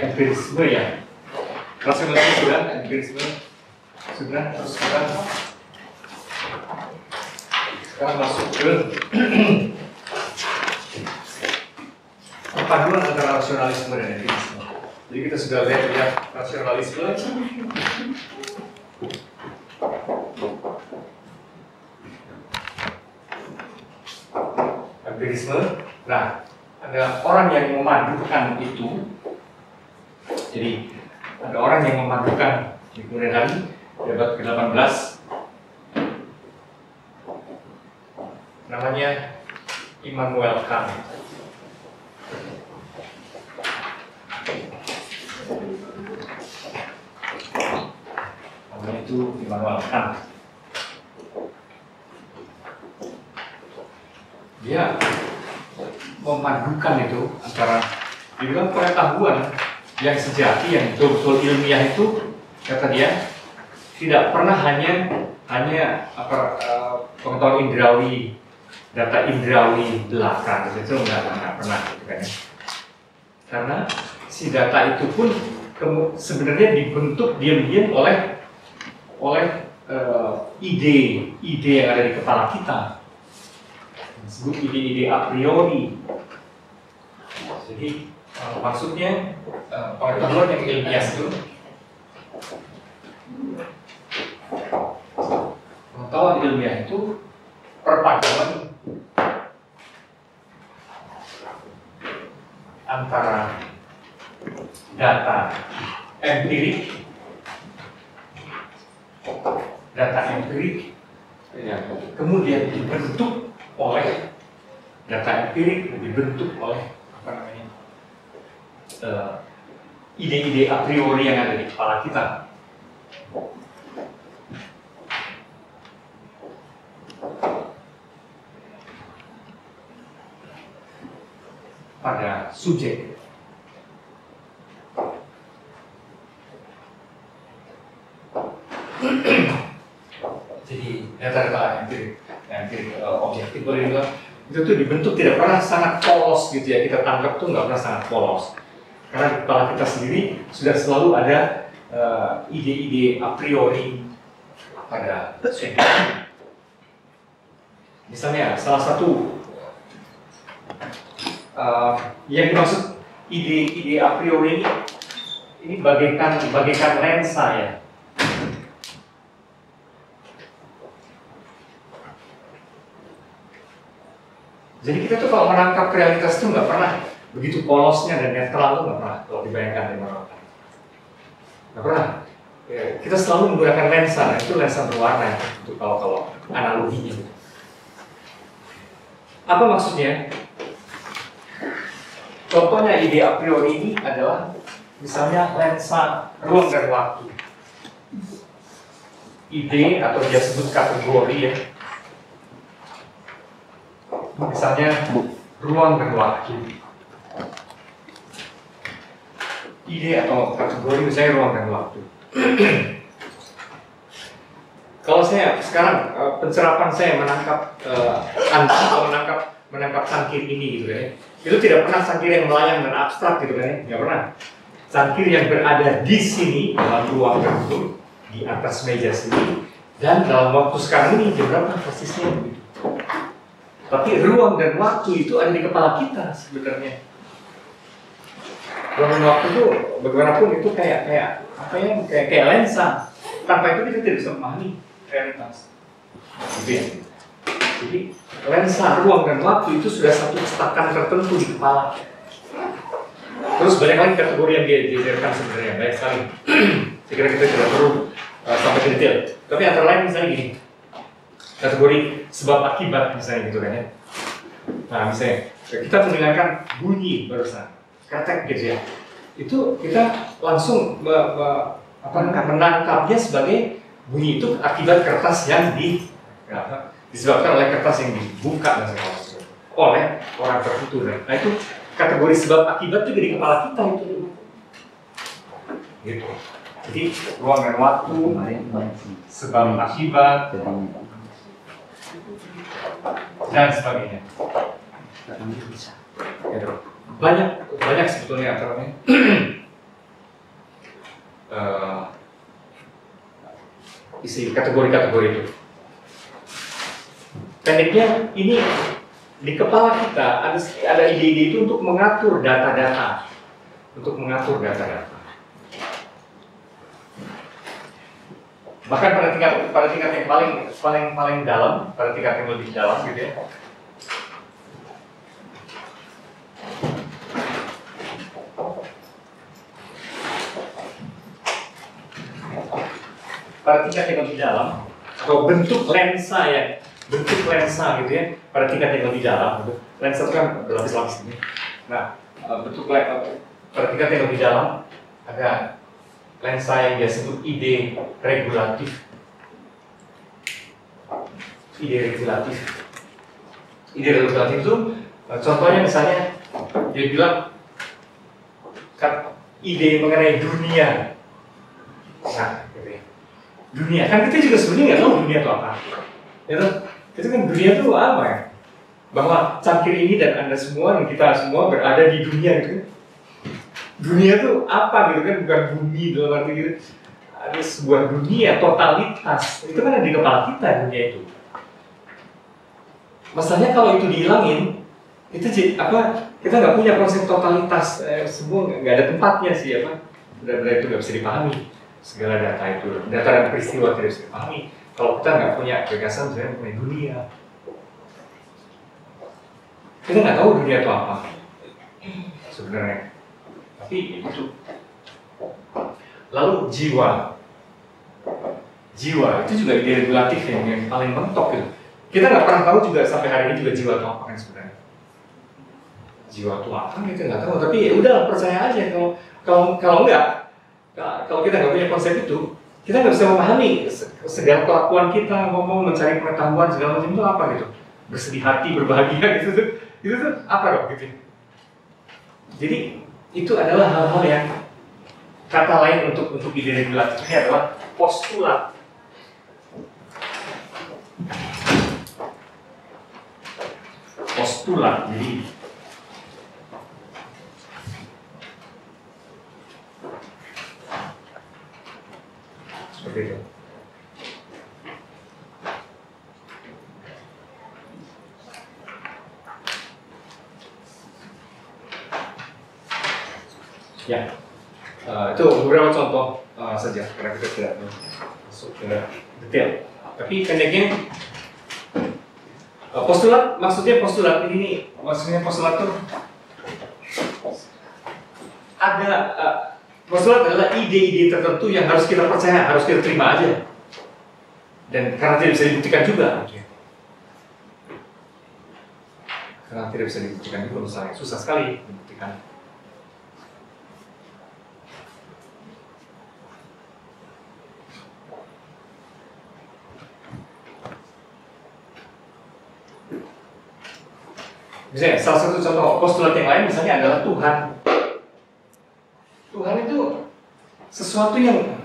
empirisme ya. Rasionalisme sudah, empirisme sudah, terus sekarang masuk ke perpaduan antara rasionalisme dan empirisme. Jadi kita sudah lihat ya rasionalisme, empirisme. Nah, ada orang yang memadukan itu. Jadi ada orang yang memadukan di kemudian hari di abad ke-18, namanya Immanuel Kant. Namanya itu Immanuel Kant. Dia memadukan itu antara dibilang pengetahuan yang sejati, yang betul-betul ilmiah itu, kata dia, tidak pernah hanya pengetahuan indrawi, data indrawi belaka, itu nggak pernah, gitu kan ya. Karena si data itu pun sebenarnya dibentuk diam-diam oleh ide yang ada di kepala kita. Disebut ide-ide a priori. Jadi maksudnya pengetahuan yang ilmiah itu, pengetahuan ilmiah itu perpaduan antara data empirik, kemudian dibentuk oleh data empirik, dibentuk oleh ide-ide a priori yang ada di kepala kita. Pada subjek. Jadi data-data empirik objektif itu tuh dibentuk tidak pernah sangat polos gitu ya, kita tangkap tuh nggak pernah sangat polos karena di kepala kita sendiri sudah selalu ada ide-ide a priori pada subjek. Misalnya salah satu yang dimaksud ide-ide a priori ini bagaikan lensa ya. Jadi kita tuh kalau menangkap realitas itu nggak pernah begitu polosnya dan netral, tuh nggak pernah kalau dibayangkan di mana. Nggak pernah. Ya, kita selalu menggunakan lensa, itu lensa berwarna itu kalau analoginya. Apa maksudnya? Contohnya ide a priori ini adalah misalnya lensa ruang dan waktu. Ide atau dia sebut kategori ya. Misalnya ruang dan waktu. Ide atau kategori misalnya ruang dan waktu. Kalau saya sekarang pencerapan saya menangkap atau menangkap sangkir ini gitu kan ya. Itu tidak pernah sangkir yang melayang dan abstrak gitu kan ya, nggak pernah. Sangkir yang berada di sini dalam ruang tertutup di atas meja sini dan dalam waktu sekarang ini jam berapa persisnya begitu. Tapi ruang dan waktu itu ada di kepala kita sebenarnya. Ruang dan waktu itu bagaimanapun itu kayak lensa. Tanpa itu kita tidak bisa memahami realitas. Gitu ya. Jadi lensa ruang dan waktu itu sudah satu cetakan tertentu di kepala. Terus banyak lagi kategori yang dia diajarkan sebenarnya, banyak sekali. Saya kira kita tidak perlu sampai ke detail. Tapi antara lain misalnya gini, kategori sebab akibat misalnya gitu kan ya. Nah misalnya kita mendengarkan bunyi barusan, ketek gitu ya. Itu kita langsung menangkapnya sebagai bunyi itu akibat kertas yang disebabkan oleh kertas yang dibuka dan segala macam oleh orang tertentu. Nah itu kategori sebab akibat itu di kepala kita itu. Gitu. Jadi ruang dan waktu, sebab akibat, dan sebagainya. Gitu. Banyak sebetulnya antaranya. isi kategori-kategori itu. Pendeknya ini di kepala kita ada ide-ide itu untuk mengatur data-data, Bahkan pada tingkat yang paling dalam, pada tingkat yang lebih dalam gitu ya. Pada tingkat yang lebih dalam, atau bentuk lensa gitu ya, pada tingkat yang lebih dalam, lensa itu kan berlapis-lapis ini. Nah, pada tingkat yang lebih dalam ada lensa yang biasa disebut ide regulatif. Ide regulatif itu contohnya misalnya dia bilang kan ide mengenai dunia. Nah, gitu ya. Dunia kan kita juga sebenarnya nggak tahu dunia itu apa. Itu kan dunia itu apa ya? Bahwa cangkir ini dan Anda semua dan kita semua berada di dunia gitu kan. Dunia itu apa gitu kan, bukan bumi dalam arti gitu. Ada sebuah dunia, totalitas. Itu kan ada di kepala kita dunia itu. Masalahnya kalau itu dihilangin, itu kita nggak punya konsep totalitas. Semua nggak ada tempatnya sih benar-benar itu nggak bisa dipahami. Segala data itu, data dan peristiwa tidak bisa dipahami. Kalau kita nggak punya gagasan sebenarnya mengenai dunia, kita nggak tahu dunia itu apa sebenarnya. Tapi itu. Lalu jiwa itu juga ide regulatif yang paling mentok gitu. Kita nggak pernah tahu juga sampai hari ini juga jiwa itu apa kan sebenarnya. Jiwa itu apa kita nggak tahu. Tapi ya udah percaya aja kalau kita nggak punya konsep itu, kita nggak bisa memahami segala kelakuan kita, ngomong, mencari pengetahuan segala macam itu apa gitu. Bersedih hati, berbahagia gitu. Itu tuh apa dong gitu. Jadi itu adalah hal-hal yang kata lain untuk ide regulatif ini adalah postulat. Jadi seperti itu. Ya, itu beberapa contoh saja karena kita tidak masuk ke detail. Tapi pendeknya postulat, maksudnya postulat itu ada postulat adalah ide-ide tertentu yang harus kita percaya, harus kita terima aja. Dan karena tidak bisa dibuktikan juga, misalnya susah sekali dibuktikan. Misalnya, salah satu contoh postulat yang lain misalnya adalah Tuhan. Tuhan itu sesuatu yang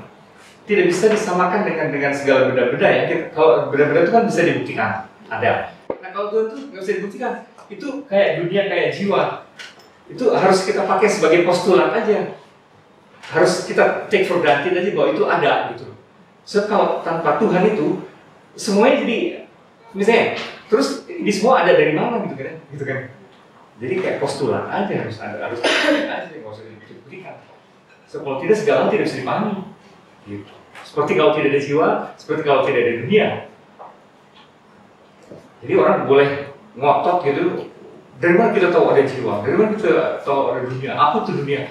tidak bisa disamakan dengan segala benda-benda ya. Kalau benda-benda itu kan bisa dibuktikan, ada. Nah kalau Tuhan itu nggak bisa dibuktikan, itu kayak dunia, kayak jiwa. Itu harus kita pakai sebagai postulat aja. Harus kita take for granted aja bahwa itu ada gitu. So kalau tanpa Tuhan itu semuanya jadi misalnya terus ini semua ada dari mana gitu kan. Jadi kayak postulat aja harus aja nggak usah dibuktikan. So, kalau tidak segala tidak bisa dipahami. Gitu. Seperti kalau tidak ada jiwa, seperti kalau tidak ada dunia. Jadi orang boleh ngotot gitu. Dari mana kita tahu ada jiwa? Dari mana kita tahu ada dunia? Apa tuh dunia?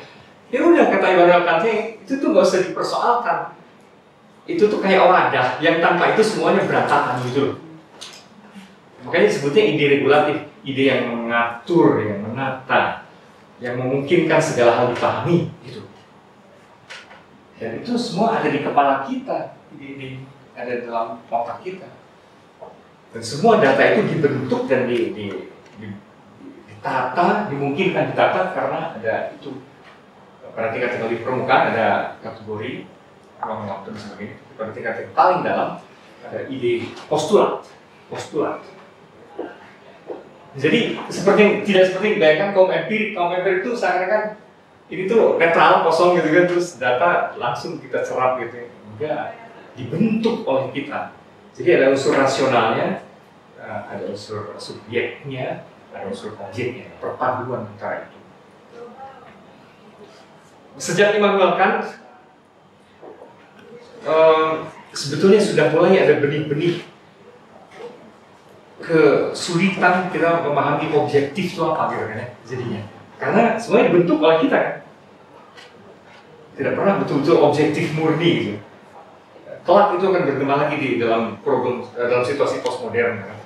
Ya udah kata Immanuel Kant itu tuh nggak usah dipersoalkan. Itu tuh kayak wadah yang tanpa itu semuanya berantakan gitu. Makanya disebutnya ide regulatif, ide yang mengatur, yang menata, yang memungkinkan segala hal dipahami, gitu. Dan itu semua ada di kepala kita, ide-ide ada dalam otak kita. Dan semua data itu dibentuk dan ditata, dimungkinkan ditata karena ada itu. Pada tingkat yang lebih permukaan ada kategori, ruang waktu dan sebagainya. Pada tingkat yang paling dalam ada ide postulat. Jadi tidak seperti yang dibayangkan kaum empirik itu seakan-akan ini tuh netral, kosong gitu kan, terus data langsung kita serap gitu. Enggak, dibentuk oleh kita. Jadi ada unsur rasionalnya, ada unsur subjeknya, ada unsur objeknya, perpaduan antara itu. Sejak Immanuel Kant, sebetulnya sudah mulai ada benih-benih kesulitan kita memahami objektif itu apa gitu kan ya, jadinya. Karena semuanya dibentuk oleh kita kan. Tidak pernah betul-betul objektif murni gitu. Kelak itu akan berkembang lagi di dalam problem, dalam situasi postmodern kan,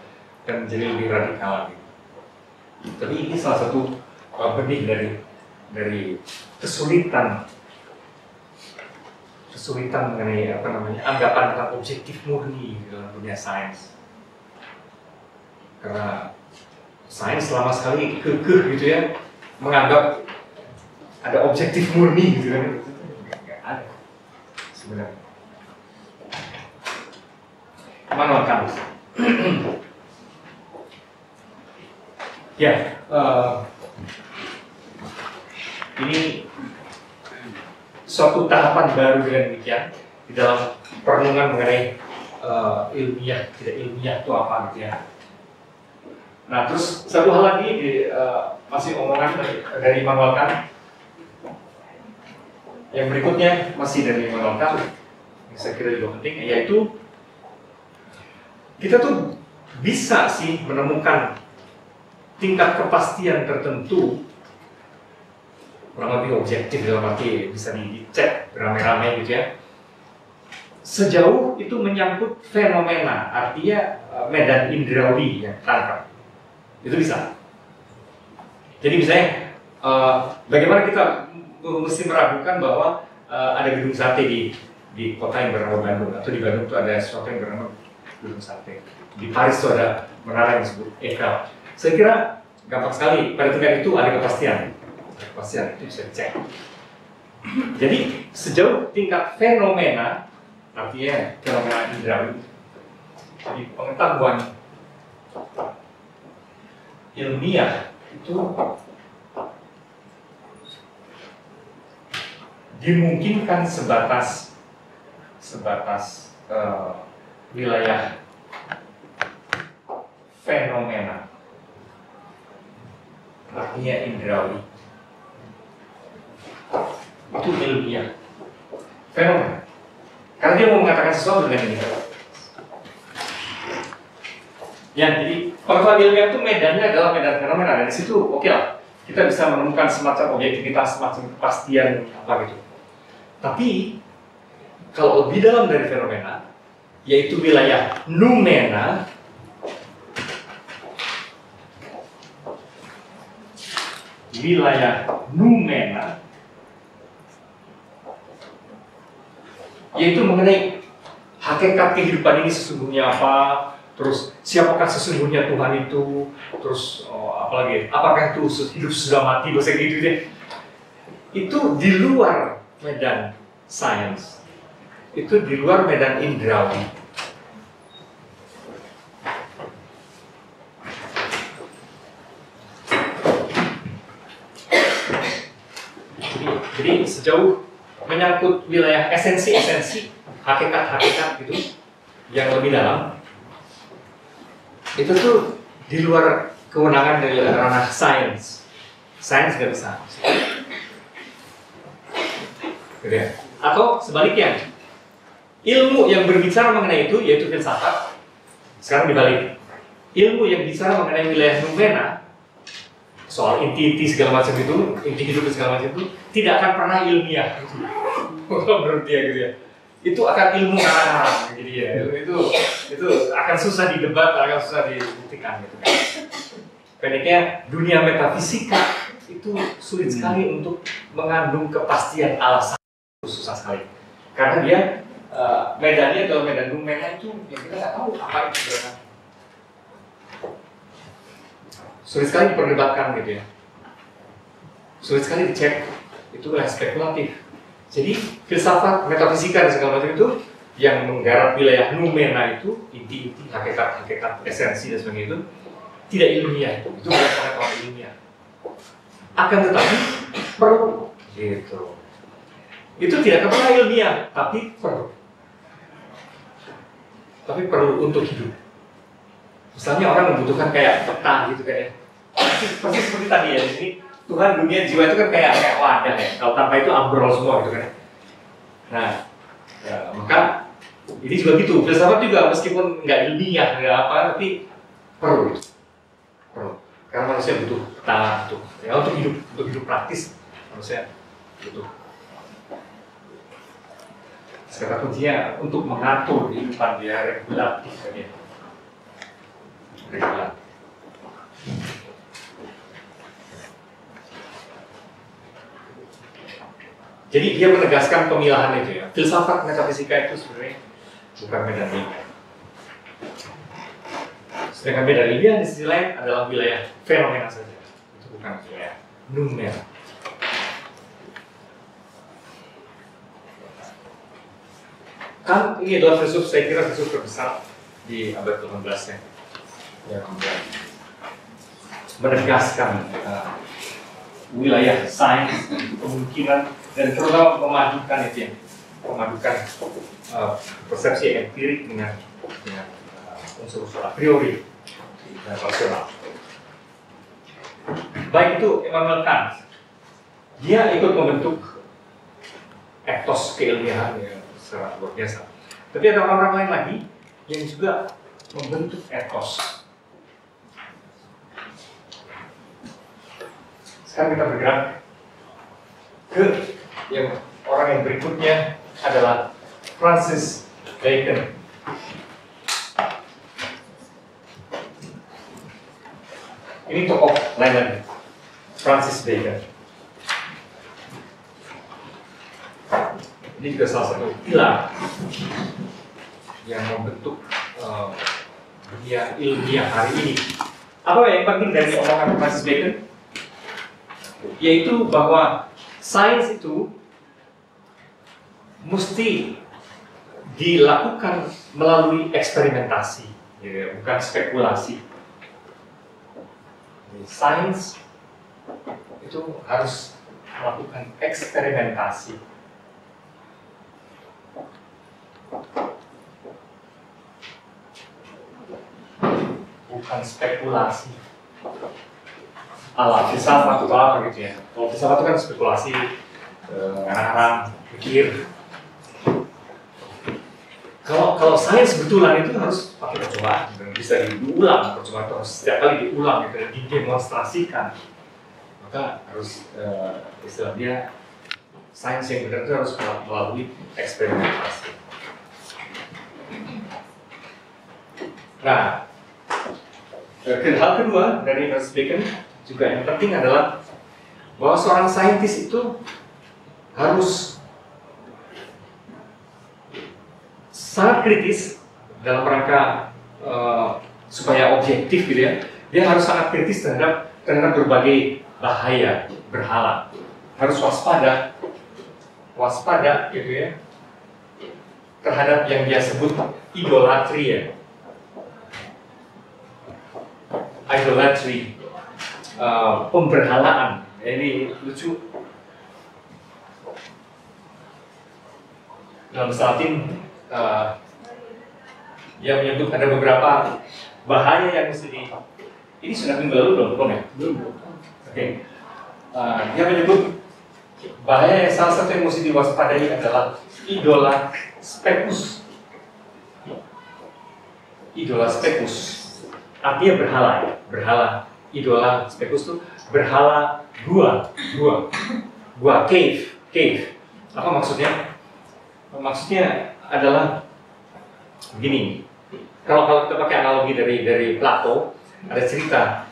dan menjadi lebih radikal gitu. Tapi ini salah satu benih dari kesulitan mengenai apa namanya anggapan tentang objektif murni di dalam dunia sains. Karena sains selama sekali kekeh gitu ya menganggap ada objektif murni gitu kan, nggak ada sebenarnya. Immanuel Kant. Ya, ini suatu tahapan baru dengan demikian di dalam perenungan mengenai ilmiah, tidak ilmiah itu apa gitu ya. Nah, terus satu hal lagi masih omongan dari Immanuel Kant. Yang berikutnya masih dari Immanuel Kant, yang saya kira juga penting, yaitu kita tuh bisa sih menemukan tingkat kepastian tertentu, kurang lebih objektif dalam arti bisa dicek beramai-ramai gitu ya, sejauh itu menyangkut fenomena, artinya medan indrawi yang tangkap. Itu bisa. Jadi misalnya, bagaimana kita mesti meragukan bahwa ada gedung sate di kota yang bernama Bandung, atau di Bandung itu ada sesuatu yang bernama gedung sate. Di Paris itu ada menara yang disebut Eiffel. Saya kira gampang sekali, pada tingkat itu ada kepastian. Kepastian itu bisa dicek. Jadi sejauh tingkat fenomena, artinya fenomena indrawi, jadi pengetahuan ilmiah itu dimungkinkan sebatas wilayah fenomena, artinya indrawi. Itu ilmiah fenomena, karena dia mau mengatakan sesuatu dengan ini. Ya, jadi pengetahuan ilmiah itu medannya adalah medan fenomena. Dari situ, oke lah, kita bisa menemukan semacam objektivitas, semacam kepastian apa gitu. Tapi kalau lebih dalam dari fenomena, yaitu wilayah noumena, yaitu mengenai hakikat kehidupan ini sesungguhnya apa. Terus siapakah sesungguhnya Tuhan itu? Terus apalagi? Apakah itu hidup sudah mati? Bahasa gitu deh. Itu di luar medan sains. Itu di luar medan indrawi. Jadi sejauh menyangkut wilayah esensi-esensi, hakikat-hakikat gitu yang lebih dalam, itu tuh di luar kewenangan dari ranah sains. Sains nggak bisa. Gitu ya. Atau sebaliknya, ilmu yang berbicara mengenai itu, yaitu filsafat, sekarang dibalik. Ilmu yang bicara mengenai wilayah noumena, soal inti-inti segala macam itu, inti hidup segala macam itu, tidak akan pernah ilmiah. Menurut dia gitu ya. Itu akan ilmu haram, jadi ya itu akan susah didebat, akan susah dibuktikan gitu kan. Pendeknya dunia metafisika itu sulit sekali untuk mengandung kepastian alasan, itu susah sekali, karena dia medannya atau medan noumena itu yang kita nggak tahu apa itu sebenarnya. Sulit sekali diperdebatkan gitu ya, sulit sekali dicek, itu spekulatif. Jadi filsafat, metafisika dan segala macam itu yang menggarap wilayah noumena itu, inti-inti, hakikat-hakikat, esensi dan sebagainya itu tidak ilmiah, itu bukan pengetahuan ilmiah. Akan tetapi perlu Gitu. Itu tidak pernah ilmiah, tapi perlu. Tapi perlu untuk hidup. Misalnya orang membutuhkan kayak peta gitu kayak. Persis seperti tadi ya di sini. Tuhan dunia jiwa itu kan kayak wadah ya. Kalau tanpa itu ambrol semua gitu kan. Nah, ya, maka ini juga gitu. Filsafat juga meskipun nggak ilmiah nggak apa, tapi perlu. Karena manusia butuh peta, butuh ya untuk hidup praktis manusia butuh. Kata kuncinya untuk mengatur kehidupan dia regulatif ya. Regulatif. Jadi dia menegaskan pemilahan itu ya. Filsafat metafisika itu sebenarnya bukan medan ilmiah. Sedangkan medan ilmiah di sisi lain adalah wilayah fenomena saja. Itu bukan wilayah numer. Kan ini adalah filsuf, saya kira filsuf terbesar di abad ke-18 ya. Ya, menegaskan wilayah sains, kemungkinan dan terutama memadukan itu ya, memadukan persepsi empirik dengan unsur-unsur a priori dan rasional. Baik itu Immanuel Kant, dia ikut membentuk etos keilmiahan ya, secara luar biasa. Tapi ada orang-orang lain lagi yang juga membentuk etos. Sekarang kita bergerak ke yang orang yang berikutnya adalah Francis Bacon. Ini tokoh lain lagi, Francis Bacon. Ini juga salah satu pilar yang membentuk dunia ilmiah hari ini. Apa yang penting dari omongan Francis Bacon? Yaitu bahwa sains itu mesti dilakukan melalui eksperimentasi, ya, bukan spekulasi. Sains itu harus melakukan eksperimentasi. Bukan spekulasi. Ala filsafat atau apa gitu ya. Kalau filsafat itu kan spekulasi, ngarang-ngarang, pikir. Kalau sains kebetulan itu harus pakai percobaan dan bisa diulang, percobaan itu harus setiap kali diulang gitu, dan didemonstrasikan. Maka harus istilahnya sains yang benar itu harus melalui eksperimentasi. Nah, hal kedua dari Francis Bacon juga yang penting adalah bahwa seorang saintis itu harus sangat kritis dalam rangka supaya objektif gitu ya. Dia harus sangat kritis terhadap berbagai bahaya berhala. Harus waspada gitu ya terhadap yang dia sebut idolatri ya. Idolatry, pemberhalaan. Ini lucu. Dalam bahasa Latin, dia menyebut ada beberapa bahaya yang mesti ini sudah minggu lalu belum ya? Belum. Oke. Dia menyebut bahaya yang salah satu yang mesti diwaspadai adalah idola specus. Idola specus. Artinya berhala, idola specus itu berhala gua, cave. Apa maksudnya? Maksudnya adalah begini. Kalau kita pakai analogi dari Plato, ada cerita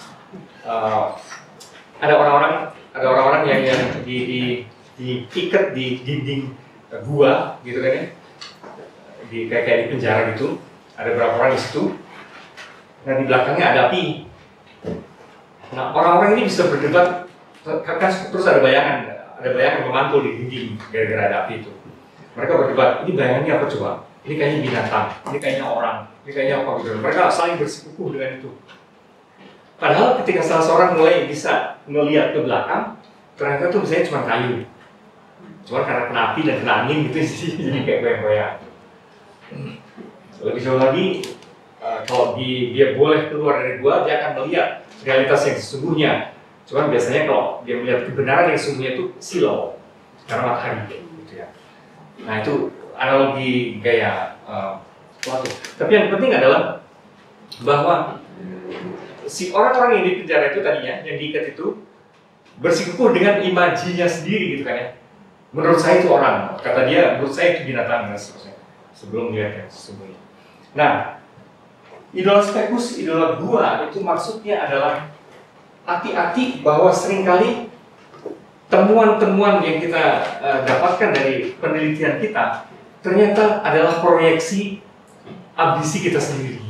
ada orang-orang yang diikat di dinding gua gitu kan ya, kayak di penjara gitu. Ada beberapa orang di situ. Nah di belakangnya ada api. Nah orang-orang ini bisa berdebat, kan terus ada bayangan memantul di dinding gara-gara ada api itu. Mereka berdebat, ini bayangannya apa coba? Ini kayaknya binatang, ini kayaknya orang, ini kayaknya apa gitu. Mereka saling bersikukuh dengan itu. Padahal ketika salah seorang mulai bisa melihat ke belakang, ternyata itu misalnya cuma kayu. Cuma karena kena api dan kena angin gitu sih, jadi kayak goyang-goyang. Lebih jauh lagi, kalau dia boleh keluar dari gua, dia akan melihat realitas yang sesungguhnya. Cuman biasanya kalau dia melihat kebenaran yang sesungguhnya itu silau, karena matahari gitu ya. Nah itu analogi gaya waktu. Tapi yang penting adalah bahwa si orang-orang yang di penjara itu tadinya, yang diikat itu bersikukuh dengan imajinya sendiri gitu kan ya. Menurut saya itu orang, kata dia, menurut saya itu binatang dan seterusnya. Sebelum melihat yang sesungguhnya. Nah, idola spekus, idola gua itu maksudnya adalah hati-hati bahwa seringkali temuan-temuan yang kita dapatkan dari penelitian kita ternyata adalah proyeksi ambisi kita sendiri,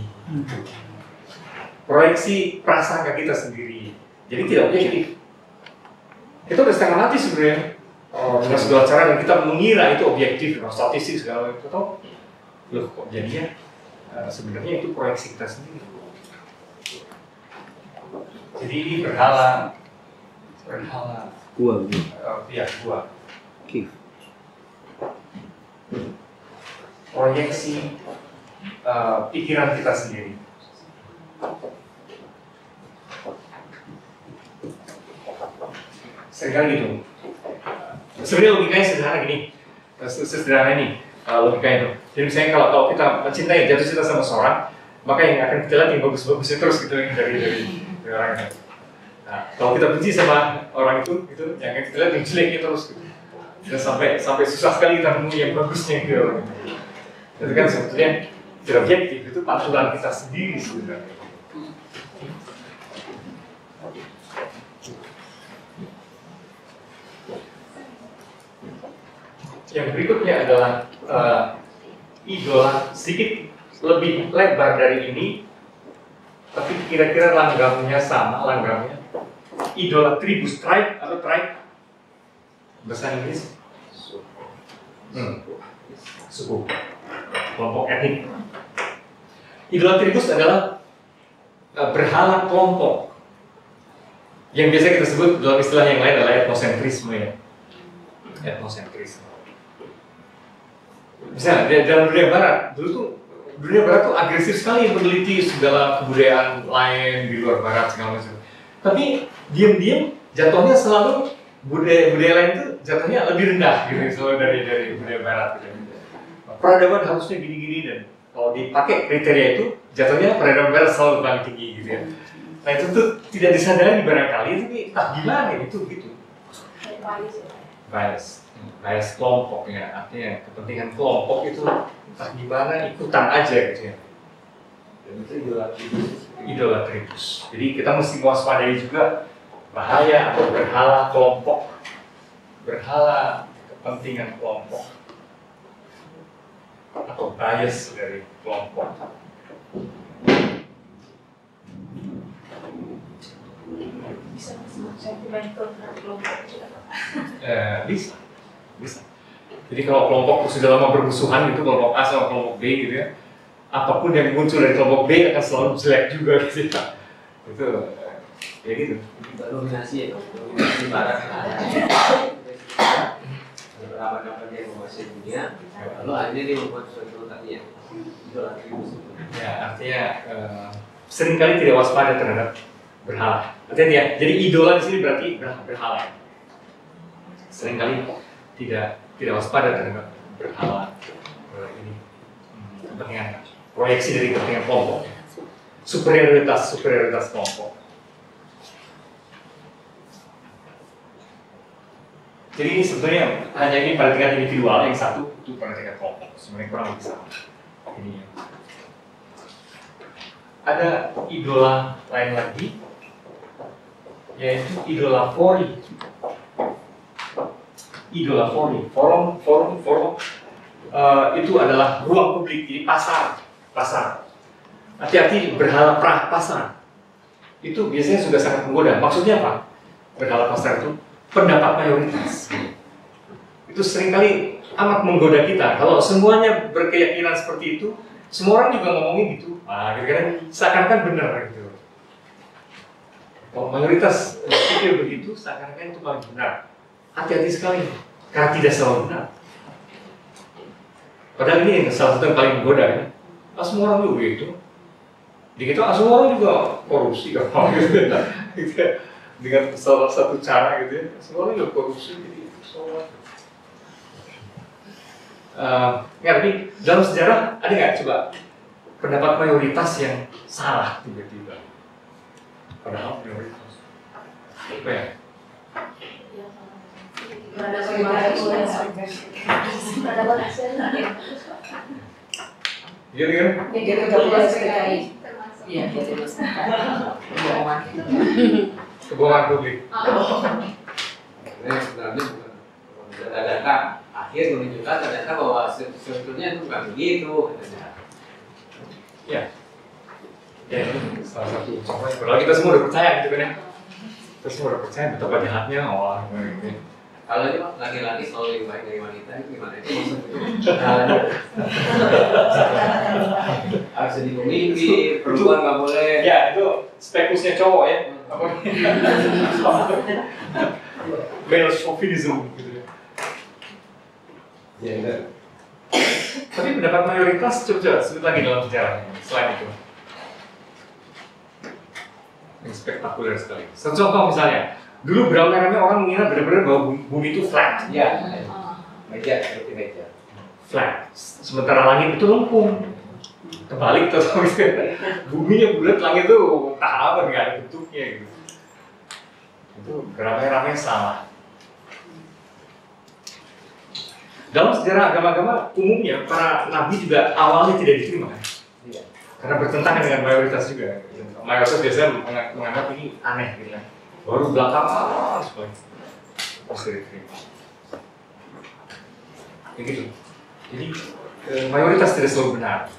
proyeksi prasangka kita sendiri. Jadi tidak objektif. Itu udah setengah mati sebenarnya. Dengan segala cara dan kita mengira itu objektif, statistik segala itu toh, loh kok jadinya sebenarnya itu proyeksi kita sendiri. Jadi ini berhala gua ya gua Oke. proyeksi pikiran kita sendiri. Seringkali gitu. Sebenarnya logikanya sederhana gini, sederhana ini logikanya itu. Jadi misalnya kalau kita mencintai, jatuh cinta sama seorang, maka yang akan kita lihat yang bagus-bagusnya terus gitu dari orang itu. Nah, kalau kita benci sama orang itu, yang akan kita lihat yang jeleknya terus gitu. Dan sampai susah sekali kita menemui yang bagusnya gitu orang itu. Itu kan sebetulnya tidak objektif, itu pantulan kita sendiri sebenarnya. Yang berikutnya adalah idola sedikit lebih lebar dari ini, tapi kira-kira langgamnya sama, langgamnya idola tribus, tribe atau tribe bahasa Inggris suku, kelompok etnik. Idola tribus adalah berhala kelompok yang biasa kita sebut dalam istilah yang lain adalah etnosentrisme ya, etnosentrisme. Misalnya dalam dunia barat, dulu tuh dunia barat tuh agresif sekali meneliti segala kebudayaan lain di luar barat segala macam. Tapi diam-diam jatuhnya selalu budaya lain tuh jatuhnya lebih rendah gitu selalu dari budaya barat gitu. Peradaban harusnya gini-gini dan kalau dipakai kriteria itu jatuhnya peradaban barat selalu paling tinggi gitu ya. Nah itu tuh tidak disadari barangkali, tapi gimana itu gitu. Bias kelompok ya, artinya kepentingan kelompok itu entah gimana ikutan aja gitu ya. Dan itu idola tribus. Jadi kita mesti mewaspadai juga bahaya atau berhala kelompok, berhala kepentingan kelompok atau bias dari kelompok. Bisa sentimental kelompok juga. Bisa. Jadi kalau kelompok sudah lama bermusuhan gitu, kelompok A sama kelompok B gitu ya, apapun yang muncul dari kelompok B akan selalu jelek juga gitu ya. Itu ya gitu. Dominasi ya, dominasi barat. Berapa dia menguasai dunia, lalu akhirnya dia membuat suatu tadi ya, idola tribus. Ya artinya seringkali tidak waspada terhadap berhala. Artinya ya, jadi idola di sini berarti berhala. Seringkali tidak waspada terhadap berhala ini kepentingan proyeksi dari kepentingan kelompok, superioritas kelompok. Jadi ini sebetulnya hanya ini pada tingkat individual, yang satu itu pada tingkat kelompok, sebenarnya kurang lebih sama. Ini ada idola lain lagi, yaitu idola fori. Idola forum itu adalah ruang publik, jadi pasar. Hati-hati berhala pasar. Itu biasanya sudah sangat menggoda. Maksudnya apa? Berhala pasar itu pendapat mayoritas. Itu seringkali amat menggoda kita. Kalau semuanya berkeyakinan seperti itu, semua orang juga ngomongin gitu. Kira-kira seakan-akan benar gitu. Kalau mayoritas pikir begitu, seakan-akan itu paling benar. Hati-hati sekali. karena tidak selalu benar. Padahal ini yang salah satu yang paling menggoda ya. Semua orang juga begitu. Di kita semua orang juga korupsi kan, gitu. Dengan salah satu cara gitu ya, semua orang juga korupsi jadi soal. Nggak, tapi dalam sejarah ada nggak coba pendapat mayoritas yang salah tiba-tiba? Padahal mayoritas. Apa ya? Iya kan? Dia 13 PKI. Iya, dia terus. Kebohongan publik. Ini sebenarnya bukan data akhir menunjukkan ternyata bahwa sebetulnya itu bukan begitu. Ya, ini salah satu contohnya. Padahal kita semua udah percaya gitu kan ya. Kita semua udah percaya betapa jahatnya orang ini. Kalau ini laki-laki selalu lebih baik dari wanita itu gimana itu maksudnya? Harus jadi pemimpin, perempuan nggak boleh. Ya, itu spekusnya cowok ya. Apa? Male chauvinism gitu ya. Gender. Tapi pendapat mayoritas coba sebut lagi dalam sejarah selain itu. Yang spektakuler sekali. Satu contoh misalnya, dulu beramai-ramai orang mengira benar-benar bahwa bumi itu flat. Ya, meja seperti meja. Flat. Sementara langit itu lengkung. Terbalik tuh, buminya bulat, langit itu entah apa, nggak ada bentuknya gitu. Itu beramai-ramai salah. Dalam sejarah agama-agama umumnya para nabi juga awalnya tidak diterima kan? Iya. Karena bertentangan dengan mayoritas juga. Mayoritas biasanya menganggap ini aneh gitu kan. Baru belakangan sebagai pasti diterima. Kayak gitu. Jadi mayoritas tidak selalu benar.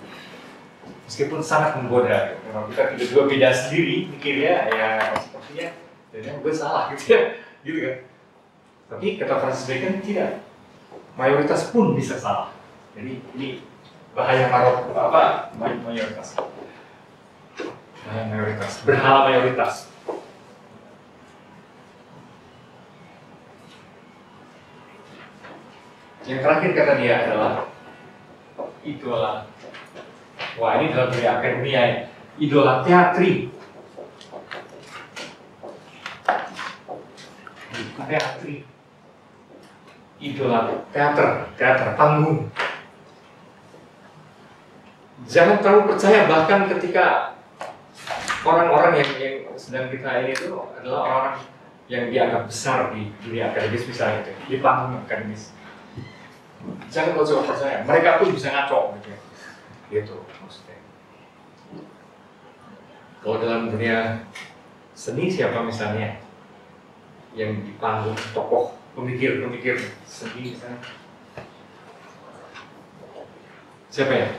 Meskipun sangat menggoda. Kalau kita tiba-tiba beda sendiri mikirnya ya sepertinya jadinya gue salah gitu ya. Gitu kan. Tapi kata Francis Bacon tidak. Mayoritas pun bisa salah. Jadi ini bahaya mayoritas. Bahaya mayoritas. Berhala mayoritas. Yang terakhir kata dia adalah idola. Wah, ini dalam dunia akademia ya. Idola teatri. Teatri. Idola teater panggung. Jangan terlalu percaya bahkan ketika orang-orang yang sedang kita ini itu adalah orang yang dianggap besar di dunia akademis misalnya di panggung akademis. Jangan terlalu coba percaya, mereka pun bisa ngaco gitu. Gitu maksudnya. Kalau dalam dunia seni siapa misalnya yang di panggung tokoh pemikir seni misalnya, siapa ya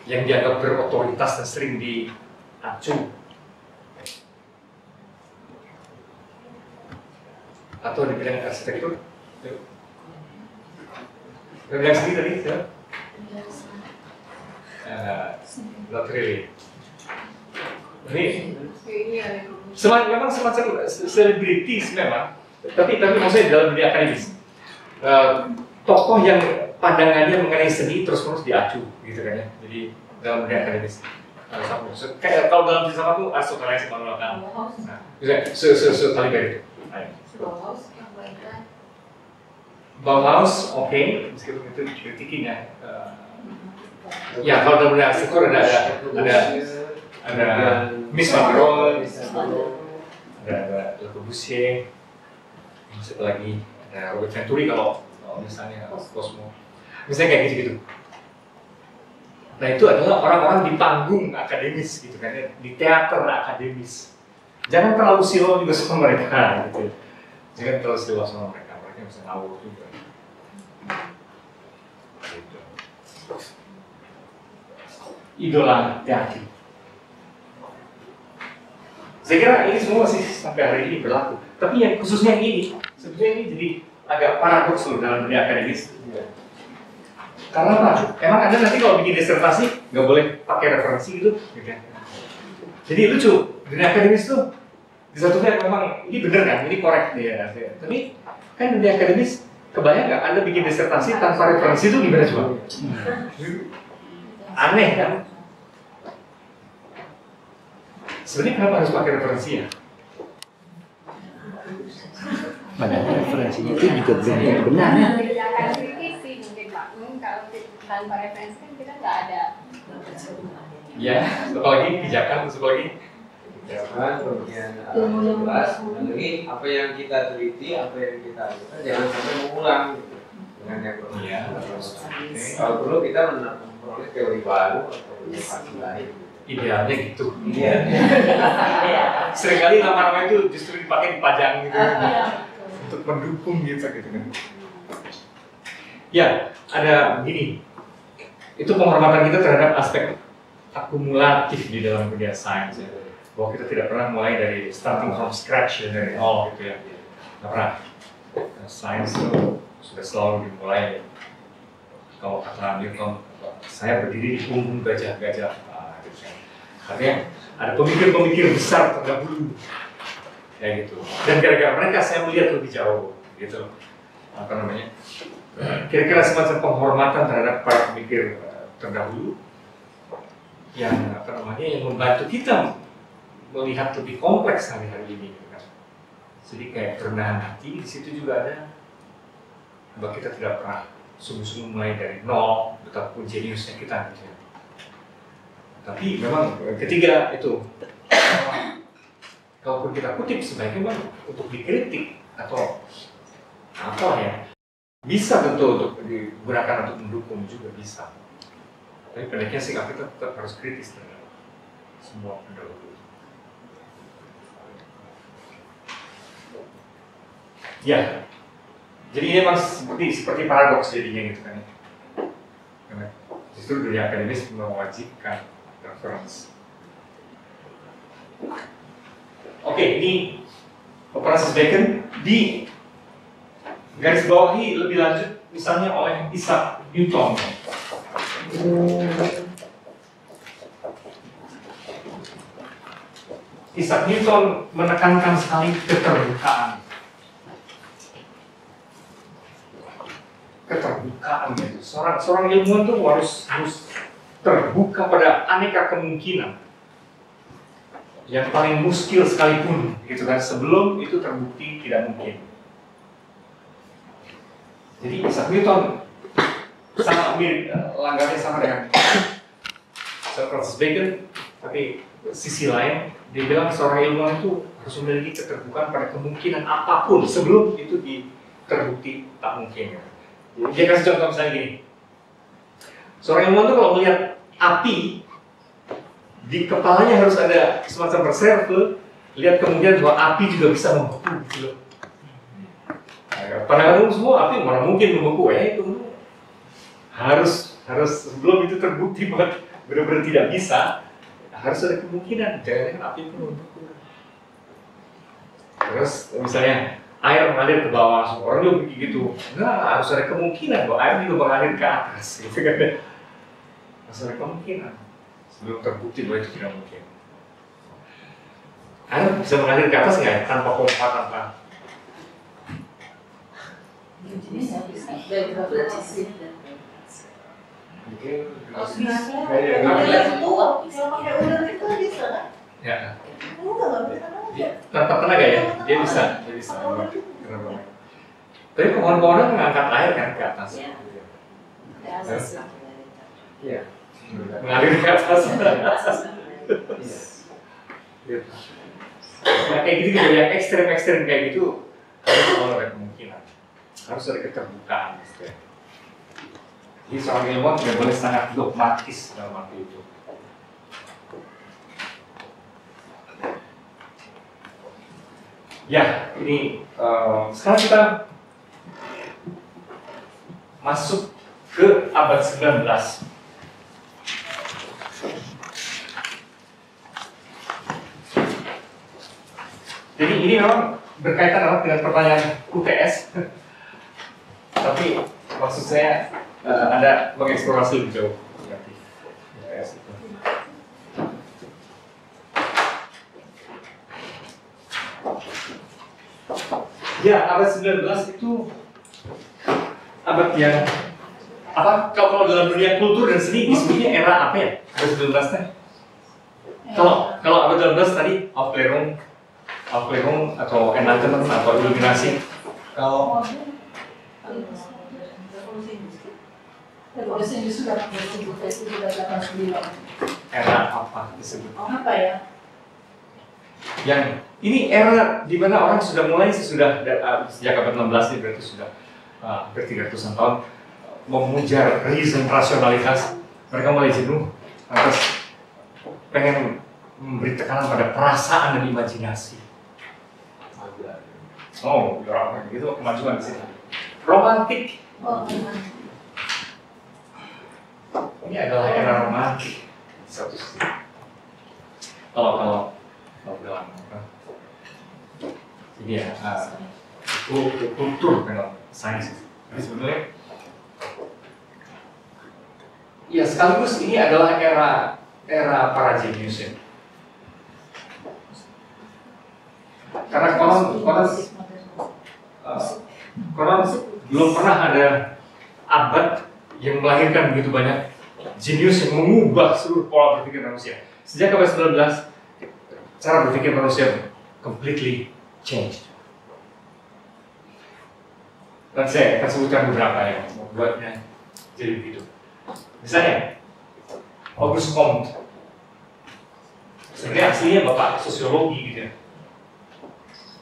yang dianggap berotoritas dan sering diacu atau di bidang arsitektur? Bidang seni tadi ya? Not really. Ini memang semacam selebritis memang. Tapi maksudnya dalam dunia akademis, tokoh yang pandangannya mengenai seni terus-menerus diacu, gitu kan ya. Jadi dalam dunia akademis, kayak kalau dalam filsafat itu Aristoteles menolakkan. Nah, misalnya sekaliber itu. Bauhaus, oke, meskipun itu dikritikin ya. Ya kalau dalam dunia arsitektur ada Miss Van Gogh, ada Le Corbusier. Satu lagi ada Robert Venturi kalau misalnya Cosmo, misalnya kayak gitu-gitu. Nah itu adalah orang-orang di panggung akademis gitu kan, di teater akademis. Jangan terlalu silau juga sama mereka gitu. Jangan terlalu silau sama mereka bisa ngawur juga. Gitu. Idola teater. Saya kira ini semua masih sampai hari ini berlaku. Tapi yang khususnya ini, sebetulnya ini jadi agak paradoks loh dalam dunia akademis. Karena apa? Emang Anda nanti kalau bikin disertasi nggak boleh pakai referensi gitu, ya. Jadi lucu, dunia akademis tuh di satu pihak memang ini bener kan, ini korek dia. Tapi kan dunia akademis Kebayang nggak Anda bikin disertasi tanpa referensi itu gimana coba? Aneh kan? Sebenarnya kenapa harus pakai referensi ya? Padahal referensinya itu juga belum benar ya. Akan kritisi mungkin Pak. Kalau tanpa referensi kan kita nggak ada. Ya, satu lagi pijakan, satu lagi. Jangan kemudian jelas mengenai apa yang kita teliti, apa yang kita lakukan, jangan sampai mengulang gitu. Dengan yang perlu. Iya. Kalau perlu kita memperoleh teori baru atau inovasi lain. Idealnya gitu. Iya. Seringkali nama-nama itu justru dipakai dipajang gitu untuk mendukung gitu kan. Ya, ada begini. Itu penghormatan kita terhadap aspek akumulatif di dalam dunia sains ya. Bahwa kita tidak pernah mulai dari starting from scratch ya, dari nol gitu ya. Nggak pernah. Sains itu sudah selalu dimulai. Kalau kata Newton, saya berdiri di punggung gajah-gajah. Artinya ada pemikir-pemikir besar terdahulu kayak gitu. Dan gara-gara mereka saya melihat lebih jauh gitu. Apa namanya? Kira-kira semacam penghormatan terhadap para pemikir terdahulu yang apa namanya yang membantu kita melihat lebih kompleks hari-hari ini kan. Jadi kayak kerendahan hati di situ juga ada. Bahwa kita tidak pernah sungguh-sungguh mulai dari nol, betapapun jeniusnya kita gitu ya. Tapi memang ketiga itu, kalaupun kita kutip sebaiknya memang untuk dikritik atau apa ya, bisa tentu untuk digunakan untuk mendukung juga bisa. Tapi pendeknya sikap kita tetap harus kritis terhadap semua pendahulu. Ya, jadi ini memang seperti paradoks jadinya gitu kan. Karena justru dunia akademis mewajibkan referensi. Oke, ini Francis Bacon di garis bawahi lebih lanjut misalnya oleh Isaac Newton. Isaac Newton menekankan sekali keterbukaan. Keterbukaan gitu. Seorang ilmuwan tuh harus terbuka pada aneka kemungkinan. Yang paling muskil sekalipun, gitu kan, sebelum itu terbukti tidak mungkin. Jadi Isaac Newton sangat mirip, langgarnya sama dengan Sir Francis Bacon, tapi sisi lain dia bilang seorang ilmuwan itu harus memiliki keterbukaan pada kemungkinan apapun sebelum itu terbukti tak mungkin. Dia kasih contoh misalnya gini, seorang ilmuwan itu kalau melihat api di kepalanya harus ada semacam reserve, lihat kemungkinan bahwa api juga bisa membeku gitu. Pandangan umum semua api mana mungkin membeku ya, itu harus sebelum itu terbukti bahwa benar-benar tidak bisa, harus ada kemungkinan jangan api itu membeku. Terus misalnya air mengalir ke bawah, semua orang juga begitu. Enggak, harus ada kemungkinan bahwa air juga mengalir ke atas, gitu kan? Harus ada kemungkinan sebelum terbukti bahwa itu tidak mungkin. Air bisa mengalir ke atas nggak? Tanpa pompa, tanpa. Mungkin. Ya. Tanpa tenaga ya, dia bisa. Tapi pohon-pohonan mengangkat air kan ke atas. Iya. Mengalir ke atas. Nah, kayak gitu yang ekstrim kayak gitu harus selalu ada kemungkinan, harus ada keterbukaan. Jadi seorang ilmuwan tidak boleh sangat dogmatis dalam arti itu. Ya, ini sekarang kita masuk ke abad 19. Jadi ini memang berkaitan dengan pertanyaan UTS, tapi maksud saya Anda mengeksplorasi lebih jauh. UTS itu. Ya, abad 19 itu abad yang apa? Kalau dalam dunia kultur dan seni disebutnya era apa ya? Abad 19-nya? Kalau abad 19 tadi Aufklärung atau Enlightenment atau Iluminasi. Kalau Revolusi industri 1889. era apa disebut? Apa ya? Yang ini era di mana orang sudah mulai sejak abad 16 ini berarti sudah hampir 300-an tahun memujar reason, rasionalitas. Mereka mulai jenuh atas pengen memberi tekanan pada perasaan dan imajinasi. Oh, orang gitu kemajuan di sini. Romantik. Ini adalah era romantik. Satu sisi. Kalau bilang ini ya, itu kultur dengan sains. Jadi sebenarnya, ya sekaligus ini adalah era para jenius ya. Karena konon belum pernah ada abad yang melahirkan begitu banyak jenius yang mengubah seluruh pola berpikir manusia. Sejak abad 19, cara berpikir manusia completely changed. Dan saya akan sebutkan beberapa yang membuatnya jadi begitu. Misalnya, Auguste Comte. Sebenarnya aslinya bapak sosiologi gitu ya.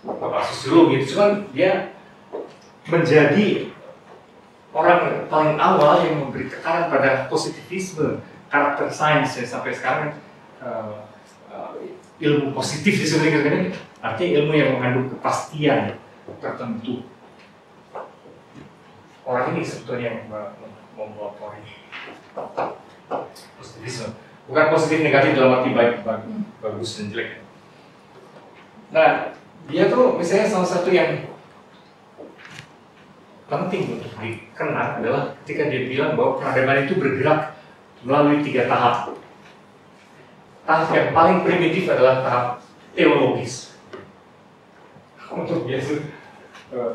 Bapak sosiologi itu cuman dia menjadi orang paling awal yang memberi tekanan pada positivisme, karakter sains ya, sampai sekarang ilmu positif disebutnya kan, artinya ilmu yang mengandung kepastian tertentu. Orang ini sebetulnya yang membawa positivisme, bukan positif negatif dalam arti baik, bagus dan jelek. Nah, dia tuh misalnya salah satu yang penting untuk dikenang adalah ketika dia bilang bahwa peradaban itu bergerak melalui 3 tahap. Tahap yang paling primitif adalah tahap teologis. Untuk dia itu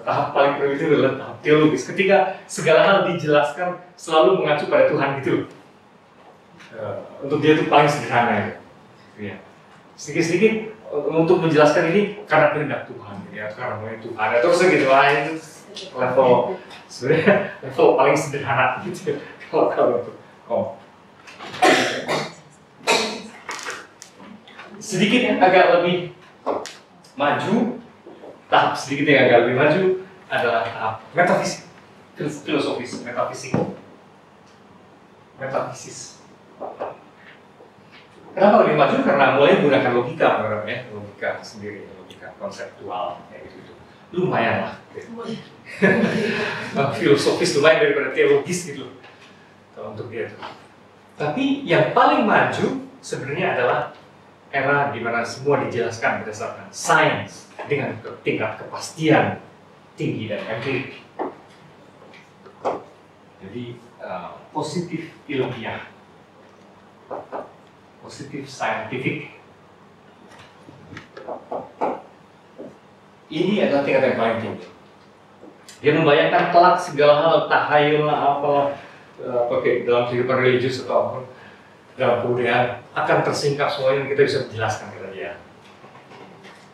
tahap paling primitif adalah tahap teologis. Ketika segala hal dijelaskan selalu mengacu pada Tuhan gitu. Untuk dia itu paling sederhana ya. Sedikit-sedikit untuk menjelaskan ini karena kehendak Tuhan ya, karena mau Tuhan atau segitu itu level sebenarnya level paling sederhana gitu kalau itu. Sedikit yang agak lebih maju, tahap sedikit yang agak lebih maju adalah tahap metafisik, filosofis, metafisis. Kenapa lebih maju? Karena mulai menggunakan logika, ya, logika sendiri, logika konseptual, kayak gitu. Lumayan lah. Filosofis lumayan daripada teologis gitu. Kalau untuk dia itu. Tapi yang paling maju sebenarnya adalah era di mana semua dijelaskan berdasarkan sains dengan tingkat kepastian tinggi dan empirik. Jadi positif ilmiah, positif scientific. Ini adalah tingkat yang paling tinggi. Dia membayangkan kelak segala hal, tahayul apa, dalam kehidupan religius atau apapun, dalam kebudayaan akan tersingkap semuanya, kita bisa menjelaskan kata dia.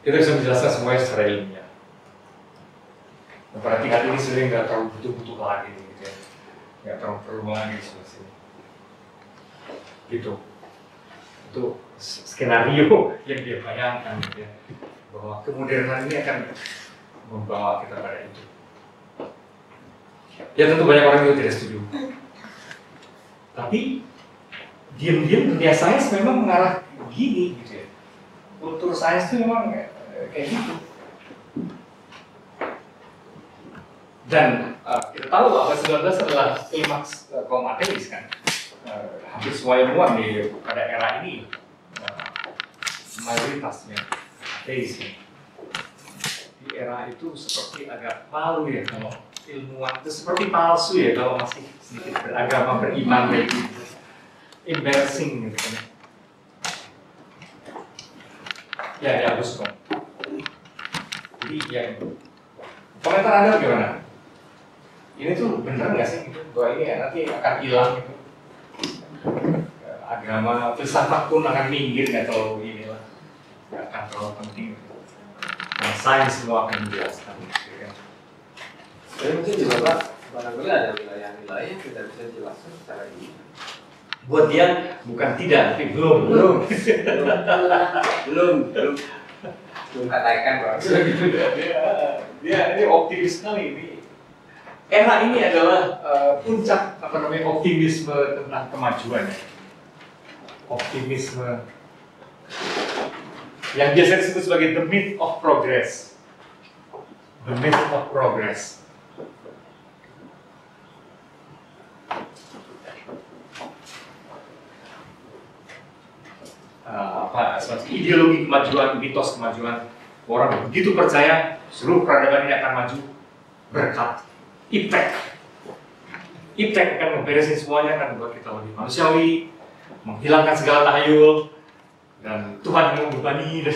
Kita bisa menjelaskan semuanya secara ilmiah. Nah, pada tingkat ini sebenarnya nggak terlalu butuh lagi gitu ya, nggak terlalu perlu lagi di sebelah sini. Gitu. Itu skenario yang dia bayangkan gitu ya, bahwa kemodernan ini akan membawa kita pada itu. Ya tentu banyak orang yang tidak setuju. Tapi diam-diam dunia sains memang mengarah begini gitu ya. Kultur sains itu memang kayak gitu. Dan kita tahu abad 19 adalah klimaks kaum ateis kan. Hampir semua ilmuwan pada era ini mayoritasnya ateis. Di era itu seperti agak malu ya kalau ilmuwan itu seperti palsu ya kalau masih sedikit beragama, beriman kayak gitu. Embarrassing gitu kan. Ya, dihapus kok. Jadi ya, komentar Anda gimana? ini tuh bener nggak sih gitu, bahwa ini nanti akan hilang gitu. Agama, filsafat pun akan minggir, nggak terlalu inilah, nggak akan terlalu penting. Nah, sains semua akan menjelaskan. Gitu kan. Tapi mungkin juga Pak, barangkali ada wilayah-wilayah yang tidak bisa dijelaskan secara ini. Buat dia bukan tidak, tapi belum katakan Pak. dia ini optimis sekali ini. Era ini adalah puncak optimisme tentang kemajuan. Optimisme yang biasa disebut sebagai the myth of progress. The myth of progress. Seperti ideologi kemajuan, mitos kemajuan. Orang begitu percaya seluruh peradaban ini akan maju berkat iptek. Iptek akan memberesin semuanya, akan membuat kita lebih manusiawi, menghilangkan segala tahayul, dan Tuhan yang membebani dan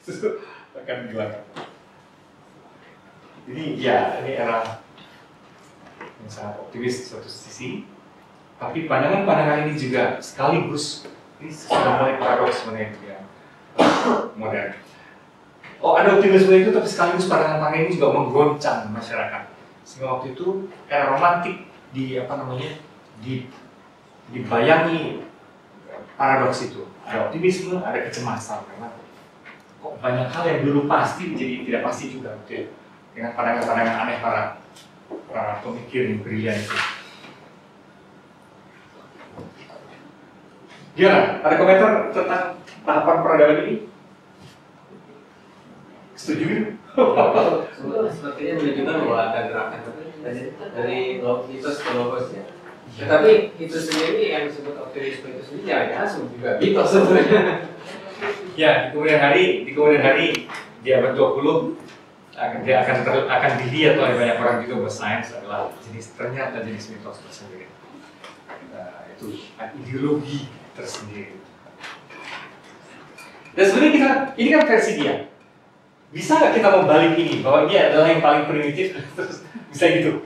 itu akan dihilangkan. Jadi ya ini era yang sangat optimis di suatu sisi, tapi pandangan-pandangan ini juga sekaligus ini sudah mulai paradoks mengenai yang modern. Oh, ada optimisme itu, tapi sekaligus pandangan-pandangan ini juga menggoncang masyarakat. Sehingga waktu itu era romantik dibayangi paradoks itu. Ada optimisme, ada kecemasan karena kok banyak hal yang dulu pasti menjadi tidak pasti juga, gitu ya. Dengan pandangan-pandangan aneh para pemikir yang brilian itu. Gimana? Ada komentar tentang tahapan peradaban ini? Setuju? Sepertinya menunjukkan bahwa ada gerakan dari mitos ke logos ya. Tetapi itu sendiri yang disebut optimisme itu sendiri jangan juga mitos sebenarnya. Ya, di kemudian hari di abad 20 dia akan dilihat oleh banyak orang juga bahwa sains adalah ternyata jenis mitos tersendiri. Nah, itu ideologi tersendiri. Dan sebenarnya ini kan versi dia. Bisa nggak kita membalik ini bahwa dia adalah yang paling primitif terus bisa gitu?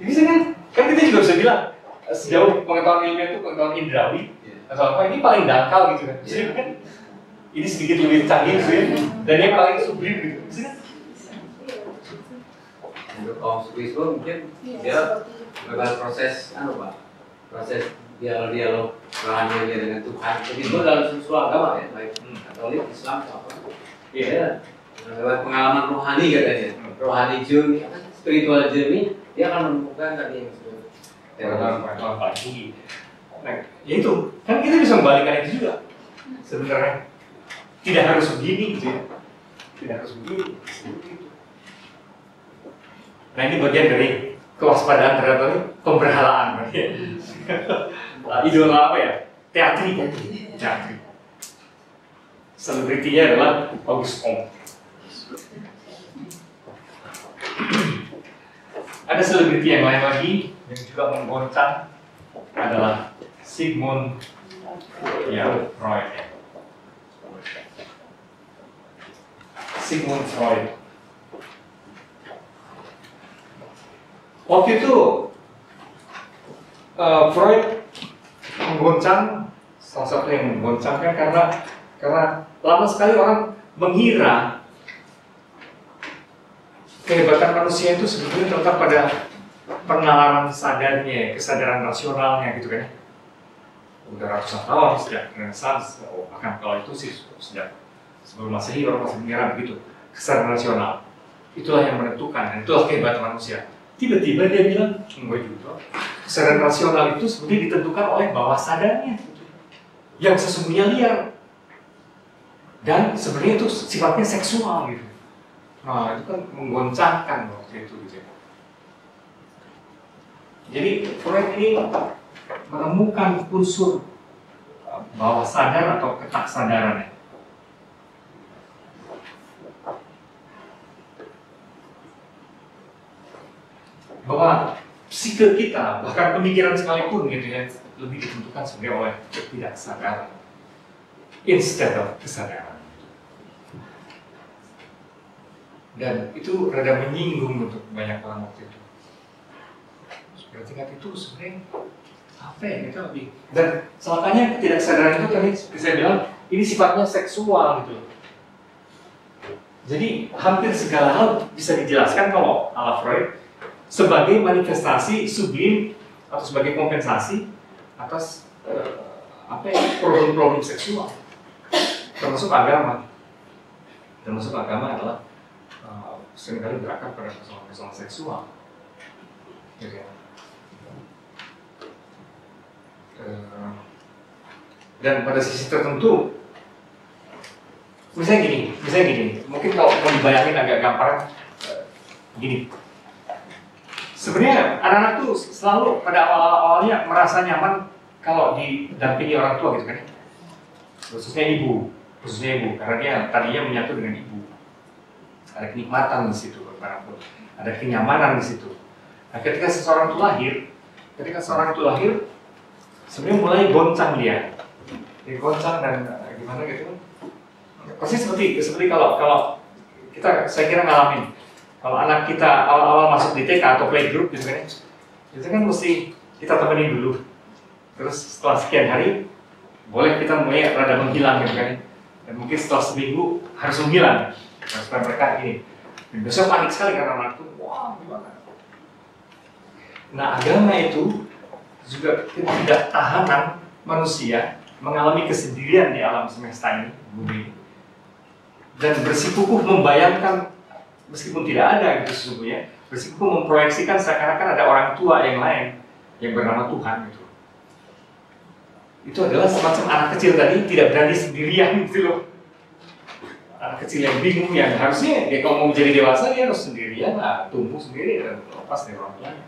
Bisa kan? Kan kita juga bisa bilang sejauh pengetahuan ilmiah itu pengetahuan indrawi atau apa ini paling dangkal gitu kan? Bisa kan? Ini sedikit lebih canggih gitu ya, dan yang paling sublim gitu. Bisa kan? Untuk kaum Swiss mungkin dia melakukan proses proses dialog rohani dia dengan Tuhan. Begitu dalam semua agama ya, baik Katolik, Islam atau apa. Iya, lewat pengalaman rohani katanya, rohani journey, spiritual journey, dia akan menemukan tadi yang disebut pengetahuan paling tinggi. Nah, ya itu, kan kita bisa membalikkan itu juga. Sebenarnya tidak harus begini gitu ya, tidak harus begini. Nah ini bagian dari kewaspadaan terhadap pemberhalaan. Idola apa ya? Teatri. Selebritinya adalah Auguste Comte. Ada selebriti yang lain lagi yang juga menggoncang adalah Sigmund Freud. Sigmund Freud. Waktu itu Freud menggoncang, salah satu yang menggoncangkan karena lama sekali orang mengira kehebatan manusia itu sebetulnya terletak pada penalaran sadarnya, kesadaran rasionalnya gitu kan. Udah ratusan tahun sejak Renaissance, bahkan kalau itu sih sejak sebelum Masehi orang masih mengira begitu. Kesadaran rasional itulah yang menentukan, dan itulah kehebatan manusia. Tiba-tiba dia bilang, enggak juga. Kesadaran rasional itu sebetulnya ditentukan oleh bawah sadarnya yang sesungguhnya liar. Dan sebenarnya itu sifatnya seksual gitu. Nah, itu kan menggoncangkan waktu itu gitu. Jadi Freud ini menemukan unsur bawah sadar atau ketaksadarannya. Bahwa psike kita, bahkan pemikiran sekalipun gitu ya, lebih ditentukan sebenarnya oleh ketidaksadaran instead of kesadaran. Dan itu rada menyinggung untuk banyak orang waktu itu. Pada tingkat itu sebenarnya apa ya, kita lebih, dan celakanya ketidaksadaran itu tadi seperti saya bilang, ini sifatnya seksual gitu. Jadi hampir segala hal bisa dijelaskan kalau ala Freud sebagai manifestasi sublim atau sebagai kompensasi atas problem-problem seksual, termasuk agama. Termasuk agama adalah seringkali berakar pada persoalan-persoalan seksual. Gitu ya. Dan pada sisi tertentu, misalnya gini, mungkin kalau mau dibayangin agak gampang, gini. Sebenarnya anak-anak tuh selalu pada awal-awalnya merasa nyaman kalau didampingi orang tua gitu kan, khususnya ibu, karena dia tadinya menyatu dengan ibu, ada kenikmatan di situ, ada kenyamanan di situ. Nah, ketika seseorang itu lahir, sebenarnya mulai goncang dia dan gimana gitu. Pasti seperti kalau kita, saya kira ngalamin, kalau anak kita awal-awal masuk di TK atau playgroup gitu kan, itu kan mesti kita temenin dulu. Terus setelah sekian hari, boleh kita mulai rada menghilang gitu kan. Dan mungkin setelah seminggu harus menghilang. Supaya mereka ini. Dan besok panik sekali karena anak itu, wah gimana. Nah, agama itu juga ketidaktahanan manusia mengalami kesendirian di alam semesta ini, bumi. Dan bersikukuh membayangkan, meskipun tidak ada gitu sesungguhnya, bersikukuh memproyeksikan seakan-akan ada orang tua yang lain yang bernama Tuhan gitu. Itu adalah semacam anak kecil tadi tidak berani sendirian gitu loh. Anak kecil yang bingung, yang harusnya dia kalau mau menjadi dewasa dia harus sendirian lah, tumbuh sendiri dan lepas dari orang tuanya.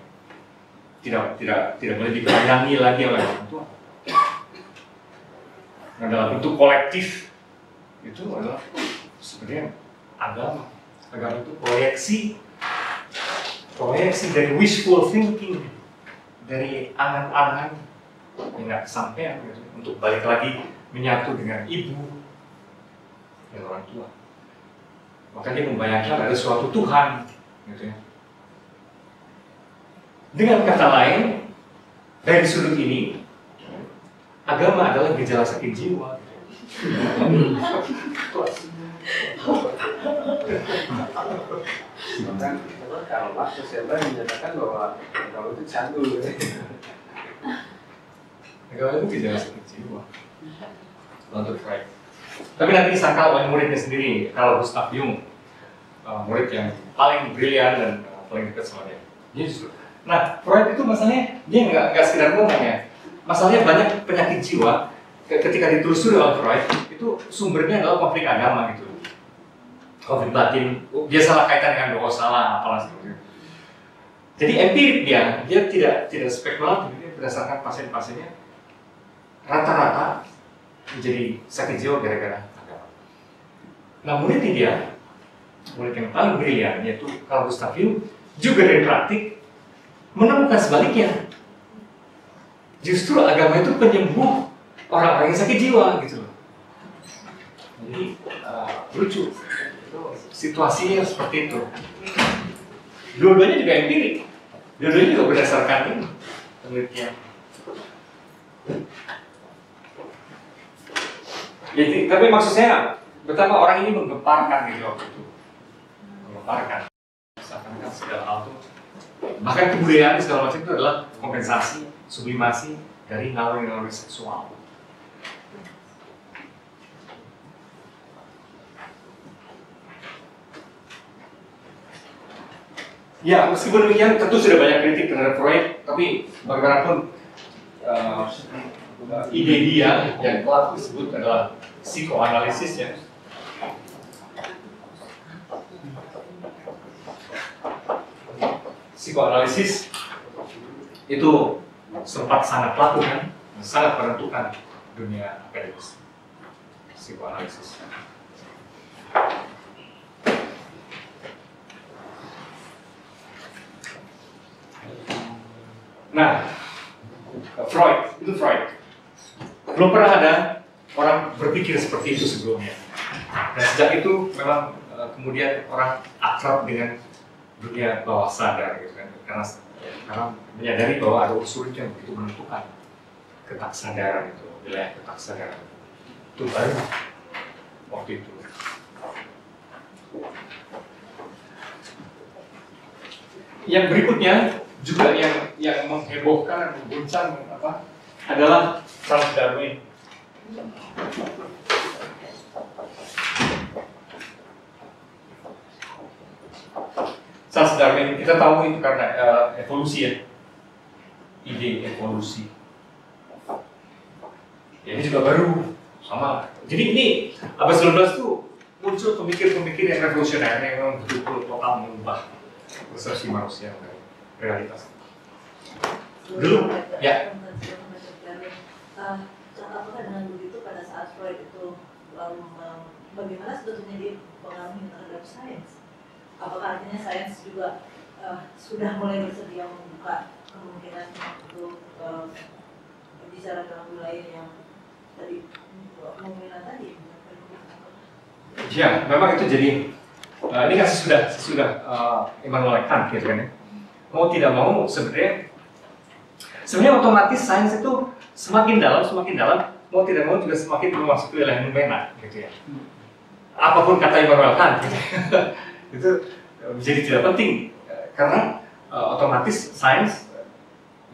Tidak boleh dibayangi lagi oleh orang tua. Nah, dalam bentuk kolektif itu adalah sebenarnya agama. Agama itu proyeksi dari wishful thinking, dari angan-angan yang nggak kesampaian gitu, untuk balik lagi menyatu dengan ibu dan orang tua. Maka dia membayangkan ada suatu Tuhan, gitu ya. Dengan kata lain, dari sudut ini, agama adalah gejala sakit jiwa. Kalau Marx Weber menyatakan bahwa agama itu candu. Agama itu gejala sakit jiwa. Untuk Freud. Tapi nanti disangkal oleh muridnya sendiri, Carl Gustav Jung, murid yang paling brilian dan paling dekat sama dia. Nah, Freud itu masalahnya dia nggak sekedar ngomong ya. Masalahnya banyak penyakit jiwa ketika ditelusuri oleh Freud itu sumbernya adalah konflik agama gitu. Konflik batin, dia salah kaitan dengan doa salah apalah seperti itu. Jadi empirik dia tidak spekulatif, dia berdasarkan pasien-pasiennya rata-rata menjadi sakit jiwa gara-gara agama. Nah, murid yang paling brilian yaitu Carl Gustav Jung juga dari praktik menemukan sebaliknya. Justru agama itu penyembuh orang-orang yang sakit jiwa gitu loh. Jadi lucu, itu situasinya seperti itu. Dua-duanya juga empirik, dua-duanya juga berdasarkan ini penelitian. Jadi, tapi maksud saya betapa orang ini menggemparkan gitu waktu itu, menggemparkan. Seakan-akan segala hal itu, bahkan kebudayaan segala macam itu adalah kompensasi, sublimasi dari naluri-naluri seksual. Ya, meskipun demikian tentu sudah banyak kritik terhadap Freud, tapi bagaimanapun ide dia yang telah disebut adalah psikoanalisis ya. Psikoanalisis itu sempat sangat laku kan, sangat menentukan dunia akademis. Psikoanalisis. Nah, Freud. Belum pernah ada orang berpikir seperti itu sebelumnya. Dan sejak itu memang kemudian orang akrab dengan dunia bawah sadar gitu kan, karena menyadari bahwa ada unsur yang begitu menentukan ketaksadaran itu, wilayah ketaksadaran itu baru waktu itu. Yang berikutnya juga yang menghebohkan, mengguncang adalah Charles Darwin. Charles Darwin, kita tahu itu karena evolusi ya, ide evolusi. Ya, ini juga baru, sama. Jadi ini abad 19 itu muncul pemikir-pemikir yang revolusioner yang memang betul-betul total mengubah persepsi manusia dari realitas. Dulu, ya. Apakah dengan begitu pada saat Freud itu bagaimana sebetulnya dia pengaruhi terhadap sains? Apakah artinya sains juga sudah mulai bersedia membuka kemungkinan untuk berbicara dalam wilayah yang tadi menggunakan tadi? Ya, memang itu jadi ini kan sesudah Immanuel Kant gitu kan ya. Mau tidak mau sebenarnya otomatis sains itu semakin dalam, mau tidak mau juga semakin memasuki wilayah noumena gitu ya. Apapun kata Immanuel Kant gitu. Itu menjadi tidak penting karena otomatis sains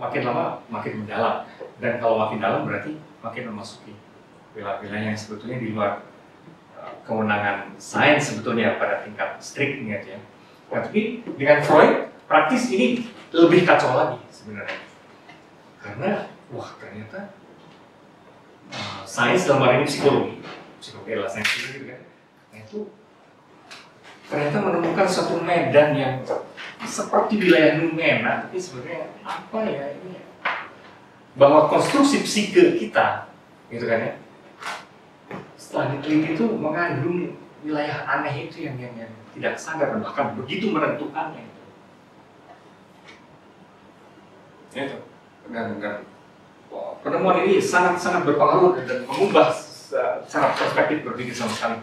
makin lama makin mendalam, dan kalau makin dalam berarti makin memasuki wilayah yang sebetulnya di luar kewenangan sains sebetulnya pada tingkat striknya ya. Nah, tapi dengan Freud praktis ini lebih kacau lagi sebenarnya, karena wah ternyata sains dalam hal ini psikologi adalah sains gitu kan. Nah itu ternyata menemukan satu medan yang seperti wilayah noumena, tapi sebenarnya apa ya ini? Bahwa konstruksi psike kita, gitu kan ya, setelah diteliti itu mengandung wilayah aneh itu yang tidak sadar, bahkan begitu menentukannya. Itu. Dan penemuan ini sangat berpengaruh dan mengubah cara perspektif berpikir sama sekali.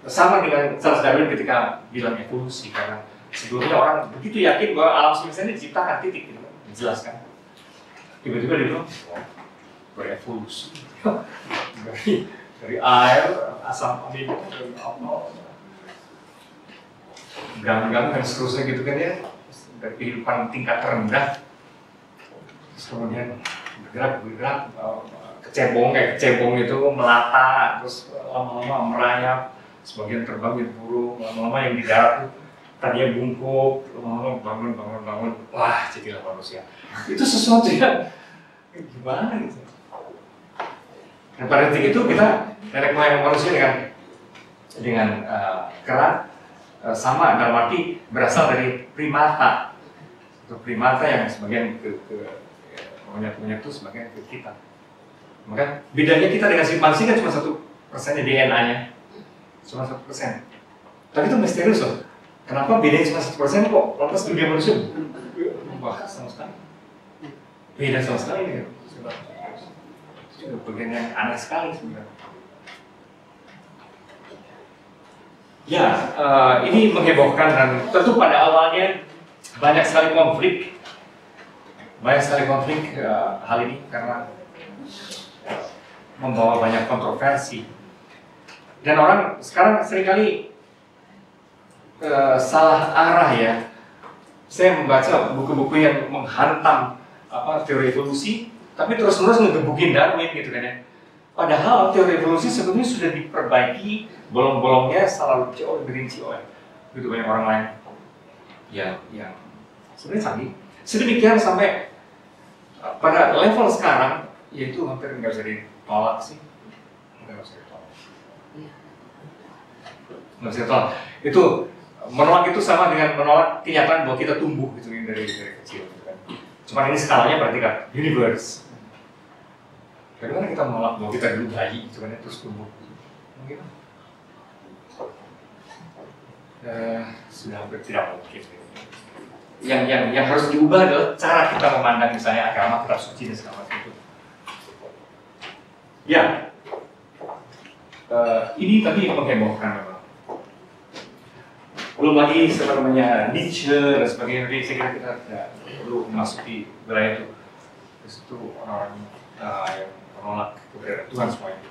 Sama dengan Charles Darwin ketika bilang evolusi, karena sebelumnya orang begitu yakin bahwa alam semesta ini diciptakan titik gitu, dijelaskan. Tiba-tiba dia bilang berevolusi dari air, asam amino, gang-gang dan seterusnya gitu kan ya, dari kehidupan tingkat terendah, terus kemudian bergerak kecebong itu melata, terus lama-lama merayap, sebagian terbang jadi burung, lama-lama yang di darat tadinya bungkuk, lama-lama bangun, wah jadilah manusia. Itu sesuatu yang gimana gitu. Dan pada detik itu kita nenek moyang manusia dengan kerat sama dalam arti berasal dari primata. Untuk primata yang sebagian ke monyet-monyet itu sebagian ke kita. Maka bedanya kita dengan simpanse kan cuma 1% DNA-nya, cuma 1%. Tapi itu misterius loh. Kenapa bedanya cuma 1% kok? Lantas dunia manusia wah sama sekali. Beda sama sekali nih. Itu bagian yang aneh sekali sebenarnya. Ya, ini menghebohkan dan tentu pada awalnya banyak sekali konflik hal ini karena membawa banyak kontroversi. Dan orang sekarang seringkali salah arah ya. Saya membaca buku-buku yang menghantam teori evolusi, tapi terus-menerus ngegebukin Darwin gitu kan ya. Padahal teori evolusi sebetulnya sudah diperbaiki, bolong-bolongnya selalu dirinci oleh begitu banyak orang lain yang sebenarnya canggih. Sedemikian sampai pada level sekarang, yaitu hampir nggak bisa ditolak sih, nggak bisa ditolak. Itu menolak itu sama dengan menolak kenyataan bahwa kita tumbuh gitu dari kecil. Gitu kan. Cuma ini skalanya berarti kan universe. Bagaimana kita menolak bahwa kita dulu bayi, cuman terus tumbuh? Mungkin sudah hampir tidak mungkin. Yang harus diubah adalah cara kita memandang misalnya agama, kitab suci dan segala macam itu. Ya, ini tadi menghebohkan memang. Belum lagi namanya Nietzsche dan sebagainya. Jadi saya kira kita tidak perlu memasuki wilayah itu. Terus itu orang yang menolak keberadaan Tuhan semuanya.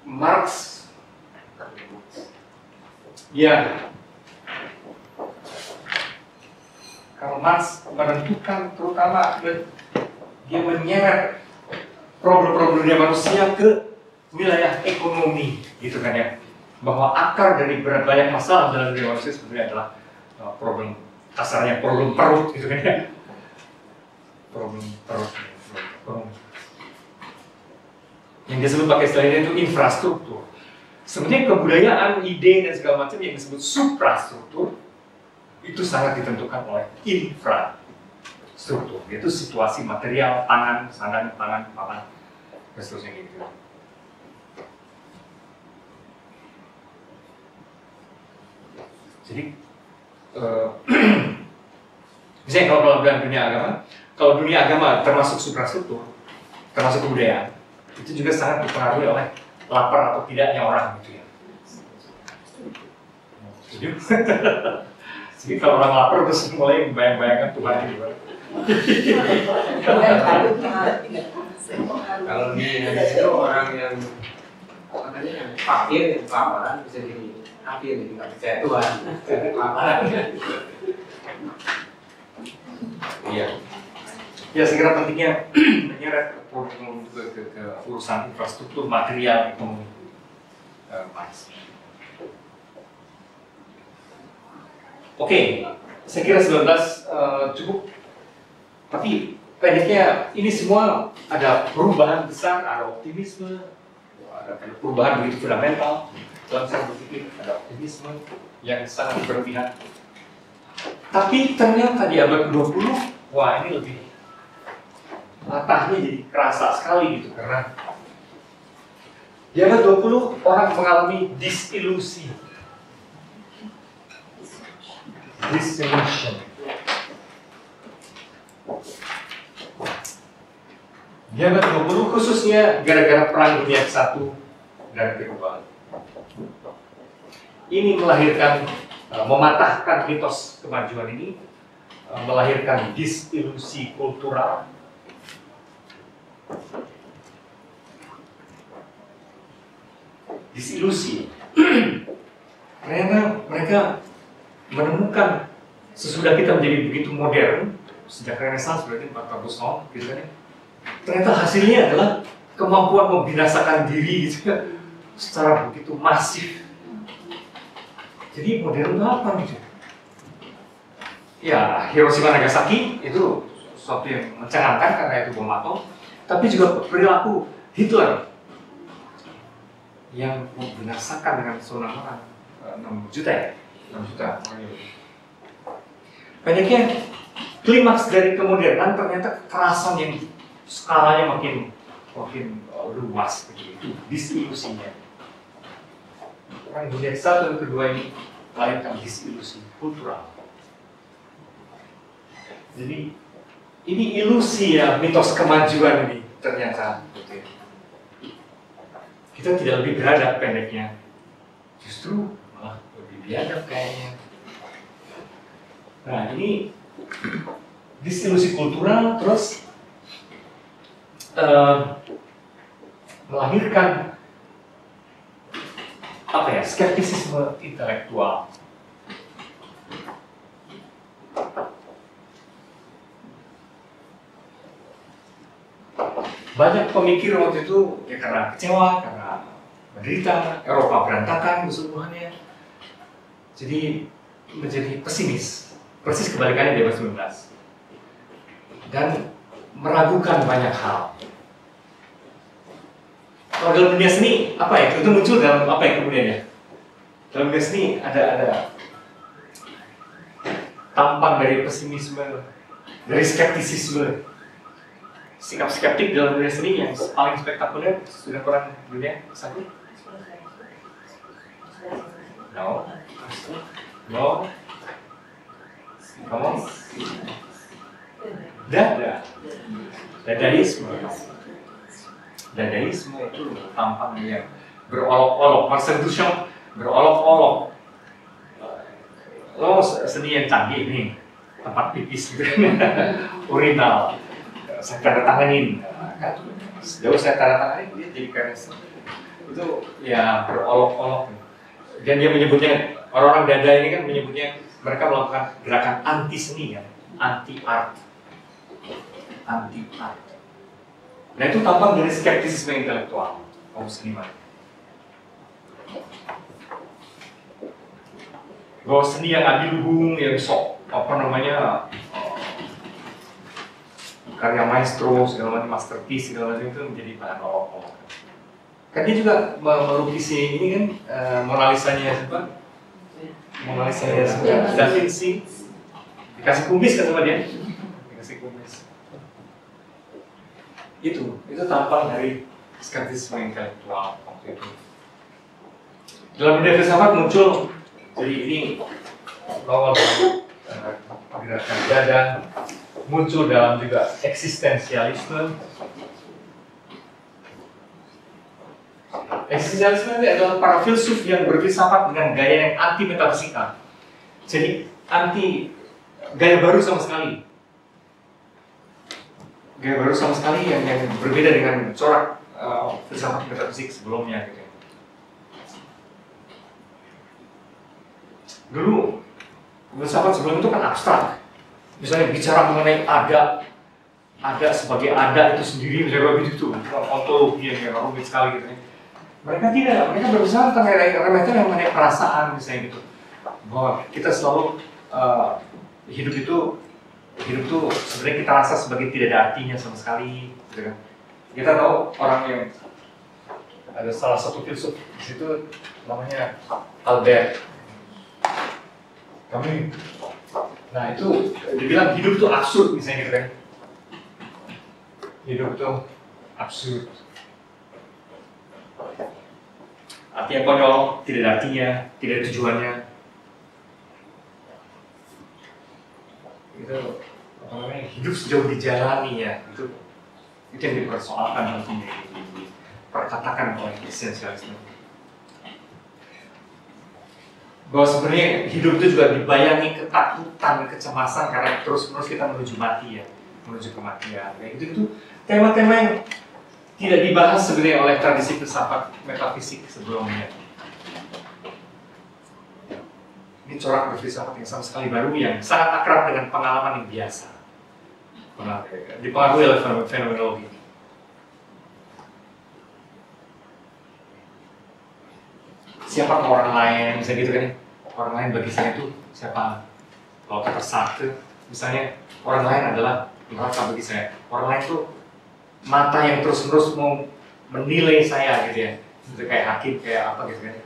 Marx, ya, Karl Marx menentukan terutama dia menyeret problem-problemnya manusia ke wilayah ekonomi, gitu kan ya, bahwa akar dari banyak masalah dalam diri manusia sebenarnya adalah problem kasarnya problem perut, gitu kan ya, problem perut. Yang disebut pakai istilahnya itu infrastruktur. Sebenarnya kebudayaan, ide dan segala macam yang disebut suprastruktur itu sangat ditentukan oleh infrastruktur, yaitu situasi material, pangan, papan, dan seterusnya gitu. Jadi, misalnya kalau dalam dunia agama termasuk suprastruktur, termasuk kebudayaan, itu juga sangat dipengaruhi oleh lapar atau tidaknya orang gitu ya. Jadi kalau orang lapar terus mulai bayang-bayangkan Tuhan gitu kan. Kalau di Indonesia itu orang yang katanya fakir, kelaparan bisa jadi kafir, jadi nggak percaya Tuhan, karena kelaparan. Iya. Ya, saya kira pentingnya menyeret ke urusan infrastruktur material ekonomi. Oke, saya kira 19 cukup. Tapi pendeknya ini semua ada perubahan besar, ada optimisme, ada perubahan begitu fundamental dalam saya berpikir, ada optimisme yang sangat berlebihan. Tapi ternyata di abad ke-20, wah ini lebih latahnya jadi kerasa sekali gitu, karena di abad 20 orang mengalami disillusion. Di abad 20 khususnya gara-gara perang dunia ke-1 dan ke-2. Ini melahirkan, mematahkan mitos kemajuan ini, melahirkan disilusi kultural. Disilusi. Karena mereka menemukan sesudah kita menjadi begitu modern, sejak Renaissance berarti 400 tahun, gitu kan ya. Ternyata hasilnya adalah kemampuan membinasakan diri gitu ya, secara begitu masif. Jadi modern itu apa gitu? Ya, Hiroshima Nagasaki itu sesuatu yang mencengangkan karena itu bom atom, tapi juga perilaku Hitler yang membinasakan dengan seorang 6 juta ya, 6 juta orang itu. Pendeknya klimaks dari kemodernan ternyata kekerasan yang skalanya makin luas begitu, disilusinya. Orang dunia satu dan kedua ini melahirkan disilusi kultural. Jadi ini ilusi ya, mitos kemajuan ini ternyata. Kita tidak lebih beradab pendeknya, justru malah lebih biadab kayaknya. Nah ini disilusi kultural terus melahirkan apa ya, skeptisisme intelektual. Banyak pemikir waktu itu ya karena kecewa, karena menderita, Eropa berantakan keseluruhannya, jadi menjadi pesimis, persis kebalikannya di abad 19, dan meragukan banyak hal. Kalau dalam dunia seni, apa ya? Itu muncul dalam apa ya kemudian ya? Dalam dunia seni ada tampang dari pesimisme, dari skeptisisme. Sikap skeptik dalam dunia seni yang paling spektakuler sudah pernah dunia satu? No. Kamu? Dadaisme itu tampang yang berolok-olok. Marcel Duchamp berolok-olok. Oh, seni yang canggih nih, tempat pipis gitu, urinal. Saya tanda tanganin. Sejauh saya tanda tanganin dia jadi keren. Itu ya berolok-olok. Dan dia menyebutnya, orang-orang dada ini kan menyebutnya mereka melakukan gerakan anti seni kan, anti art. Nah itu tampang dari skeptisisme intelektual kaum seniman. Bahwa seni yang adiluhung, yang sok karya maestro, segala macam masterpiece, segala macam itu menjadi bahan olok-olok. Kan dia juga melukis ini kan Mona Lisa-nya siapa? Mona Lisa-nya Da Vinci. Dikasih kumis kan sama dia? Dikasih kumis. Itu tampang dari skeptisisme intelektual waktu itu. Dalam dunia filsafat muncul, jadi ini Lowell gerakan dada, muncul dalam juga eksistensialisme. Eksistensialisme itu adalah para filsuf yang berfilsafat dengan gaya yang anti metafisikal. Jadi anti gaya baru sama sekali. Gaya baru sama sekali yang berbeda dengan corak filsafat metafisik sebelumnya gitu. Dulu filsafat sebelum itu kan abstrak. Misalnya bicara mengenai ada sebagai ada itu sendiri, misalnya begitu, ontologi yang rumit sekali gitu. Mereka tidak, mereka berfilsafat tentang remeh-temeh yang mengenai perasaan misalnya gitu. Bahwa kita selalu hidup itu sebenarnya kita rasa sebagai tidak ada artinya sama sekali, gitu kan. Kita tahu orang yang ada salah satu filsuf di situ namanya Albert Camus. Nah itu dibilang hidup itu absurd misalnya gitu kan. Hidup itu absurd. Artinya konyol, tidak ada artinya, tidak ada tujuannya. Itu apa namanya, hidup sejauh dijalani ya, itu yang dipersoalkan nanti diperkatakan oleh eksistensialisme. Bahwa sebenarnya hidup itu juga dibayangi ketakutan, kecemasan karena terus-menerus kita menuju mati ya, menuju kematian. Kayak itu tema-tema yang tidak dibahas sebenarnya oleh tradisi filsafat metafisik sebelumnya. Ini corak berfilsafat yang sama sekali baru yang sangat akrab dengan pengalaman yang biasa. Dipengaruhi oleh fenomenologi. Siapa orang lain, misalnya gitu kan? Orang lain bagi saya itu siapa? Kalau kata Sartre, misalnya orang lain adalah neraka bagi saya. Orang lain itu mata yang terus-menerus mau menilai saya gitu ya, itu kayak hakim, kayak apa gitu kan.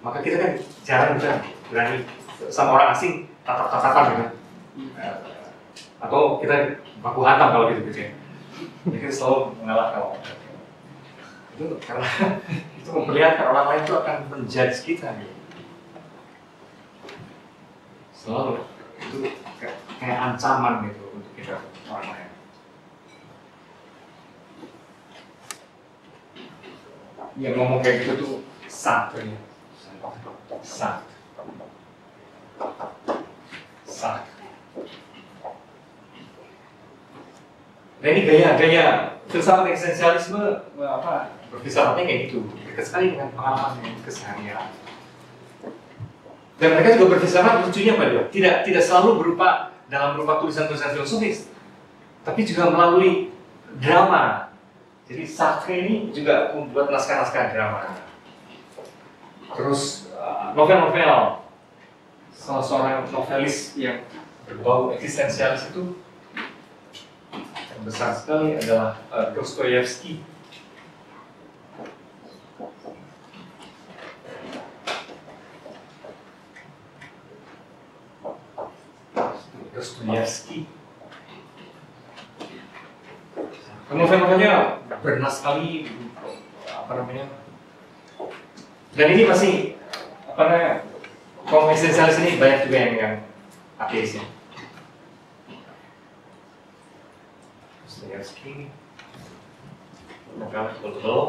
Maka kita kan jarang bisa berani sama orang asing tatap-tatapan gitu. Atau kita baku hantam kalau gitu ya. Jadi kita selalu mengalah kalau itu karena itu memperlihatkan orang lain itu akan menjudge kita gitu. Selalu itu kayak ancaman gitu untuk kita orang lain. Yang ngomong kayak gitu tuh Sartre ya. Sartre. Nah ini gaya filsafat eksistensialisme berfilsafatnya kayak gitu, dekat sekali dengan pengalaman yang keseharian. Dan mereka juga berfilsafat lucunya Pak Jo, tidak selalu dalam berupa tulisan-tulisan filosofis, tapi juga melalui drama. Jadi Sartre ini juga membuat naskah-naskah drama. Terus novel-novel, salah seorang novelis yang berbau eksistensialis itu yang besar sekali adalah Dostoyevsky. Novel-novelnya bernas sekali, dan ini masih kaum eksistensialis ini banyak juga yang ateis ya. Dostoyevsky, novel tebal-tebal.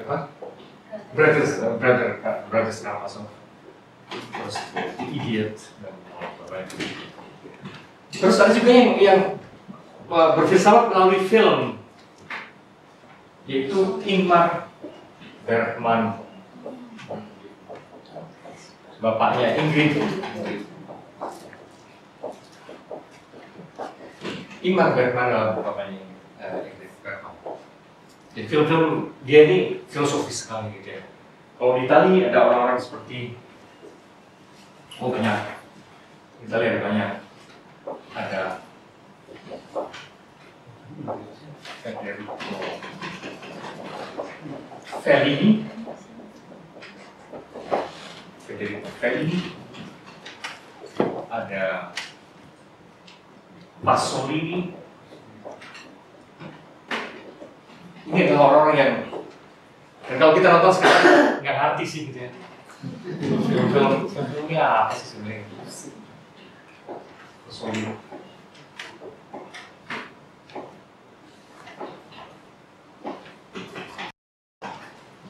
apa? Brothers Karamazov, terus The Idiot dan lain-lain. Terus ada juga yang berfilsafat melalui film, yaitu Ingmar Bergman, bapaknya Ingrid. Ingmar Bergman adalah bapaknya Ingrid Bergman. Jadi film-film dia ini filosofis sekali gitu ya. Kalau di Itali ada orang-orang seperti banyak. Di Itali ada banyak. Ada Fellini, ada Pasolini. Ini adalah orang-orang yang, dan kalau kita nonton sekarang nggak ngerti sih gitu ya. Film-filmnya apa sih sebenarnya? Pasolini.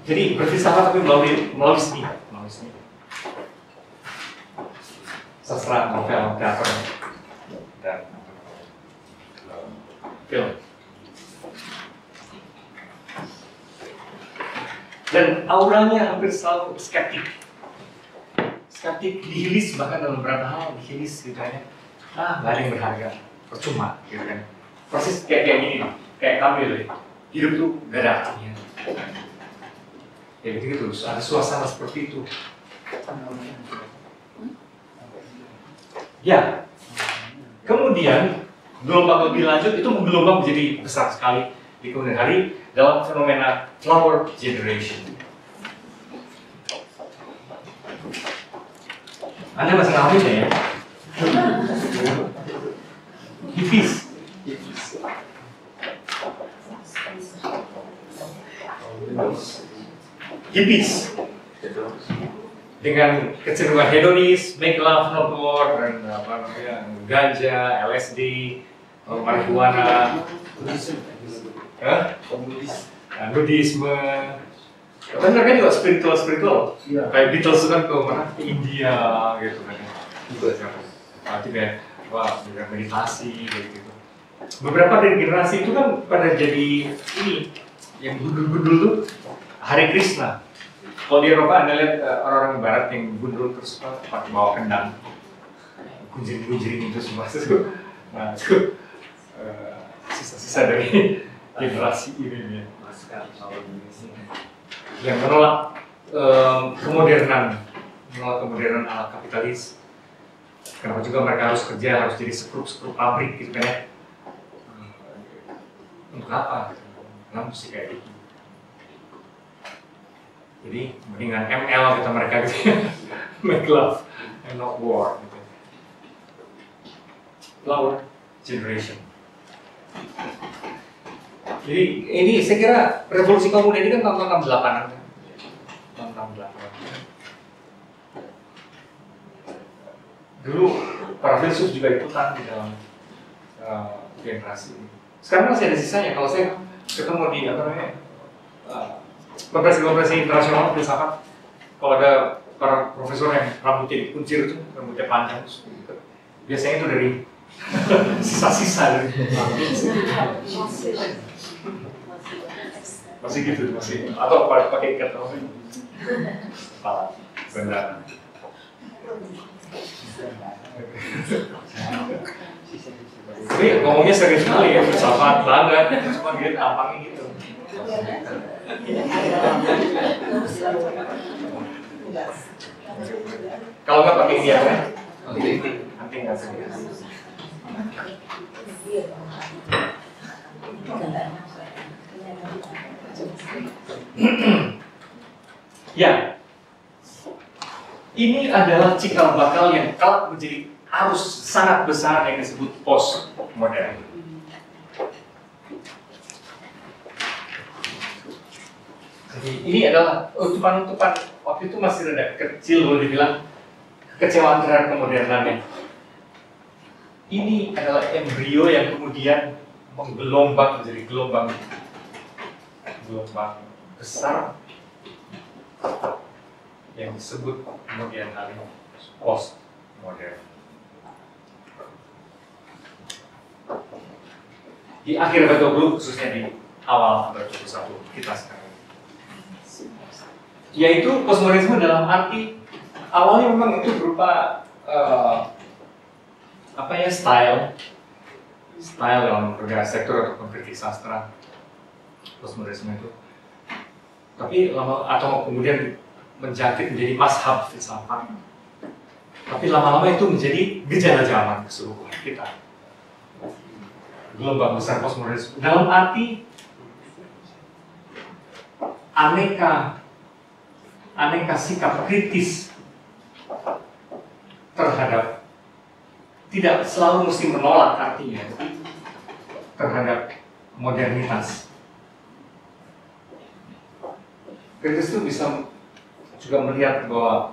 Jadi berfilsafat tapi melalui seni, sastra, novel, teater, dan film. Dan auranya hampir selalu skeptik. Skeptik, nihilis, bahkan dalam beberapa hal nihilis gitu ya. Nggak ada yang berharga, percuma gitu kan. Persis kayak gini, kayak Kamil ya. Hidup tuh nggak ada artinya. Ya begitu, ada suasana seperti itu. Ya, kemudian gelombang lebih lanjut itu menggelombang menjadi besar sekali di kemudian hari dalam fenomena flower generation. Anda masih ngalamin ya? Hippies. Hippies dengan kecenderungan hedonis, make love not war, dan apa namanya, ganja, LSD, marijuana, Buddhisme. Tapi mereka juga spiritual, kayak Beatles kan ke mana? Ke India gitu kan. Juga juga meditasi gitu. Beberapa dari generasi itu kan pada jadi ini yang gundul-gundul tuh Hare Krishna. Kalau di Eropa Anda lihat orang-orang Barat yang gundul terus pakai bawa kendang, gunjring-gunjring itu semua itu. Nah itu sisa-sisa dari generasi ini ya. Yang menolak kemodernan ala kapitalis. Kenapa juga mereka harus kerja, harus jadi sekrup pabrik gitu kan ya? Untuk apa? Kenapa mesti kayak gitu? Jadi mendingan ML kata mereka gitu ya. Make love and not war gitu. Flower generation. Jadi ini saya kira revolusi kaum muda ini kan tahun 68-an kan? Tahun 68-an. Dulu para filsuf juga ikutan di dalam generasi ini. Sekarang masih ada sisanya. Kalau saya ketemu di apa namanya konferensi internasional filsafat, kalau ada para profesor yang rambutnya dikuncir itu, rambutnya panjang, gitu. Biasanya itu dari sisa-sisa dari masih gitu, masih atau pakai ikat kepala benar. Tapi ngomongnya serius sekali ya, filsafat banget, cuma dia tampangnya gitu. Kalau nggak pakai dia kan? Nanti nggak serius. Ya, ini adalah cikal bakal yang kelak menjadi arus sangat besar yang disebut postmodern. Jadi ini adalah utupan-utupan waktu itu masih rada kecil, boleh dibilang kekecewaan terhadap kemodernannya. Ini adalah embrio yang kemudian menggelombang menjadi gelombang besar yang disebut kemudian hari post modern. Di akhir abad 20 khususnya di awal abad 21 kita sekarang, yaitu postmodernisme dalam arti awalnya memang itu berupa style dalam berbagai sektor ataupun kritik sastra postmodernisme itu, tapi lama atau kemudian menjangkit menjadi mazhab filsafat, tapi lama-lama itu menjadi gejala zaman keseluruhan kita. Gelombang besar postmodernisme dalam arti aneka sikap kritis terhadap, tidak selalu mesti menolak artinya, terhadap modernitas. Kritis itu bisa juga melihat bahwa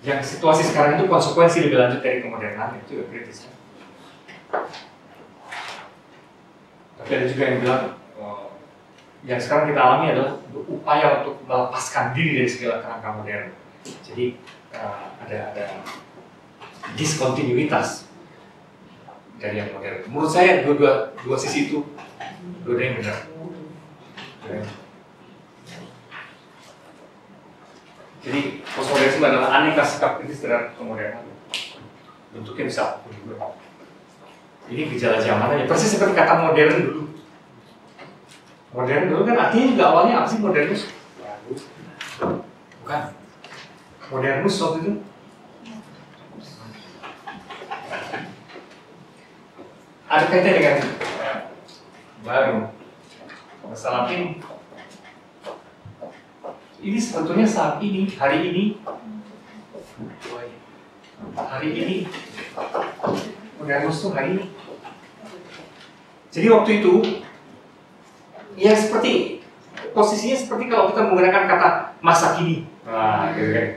yang situasi sekarang itu konsekuensi lebih lanjut dari kemodernan, itu juga kritis. Tapi ada juga yang bilang yang sekarang kita alami adalah upaya untuk melepaskan diri dari segala kerangka modern. Jadi ada diskontinuitas dari yang modern. Menurut saya dua sisi itu dua-duanya benar. Jadi postmodernisme adalah aneka sikap kritis terhadap kemodernan. Bentuknya bisa apapun juga. Ini gejala zaman aja, persis seperti kata modern dulu. Modern dulu kan artinya juga awalnya apa sih modernus? Bukan. Modernus waktu itu. Ada kaitannya dengan baru. Bahasa Latin. Ini sebetulnya saat ini, hari ini, modernus tuh hari ini. Jadi waktu itu, ya seperti posisinya seperti kalau kita menggunakan kata masa kini. Nah, gitu kan.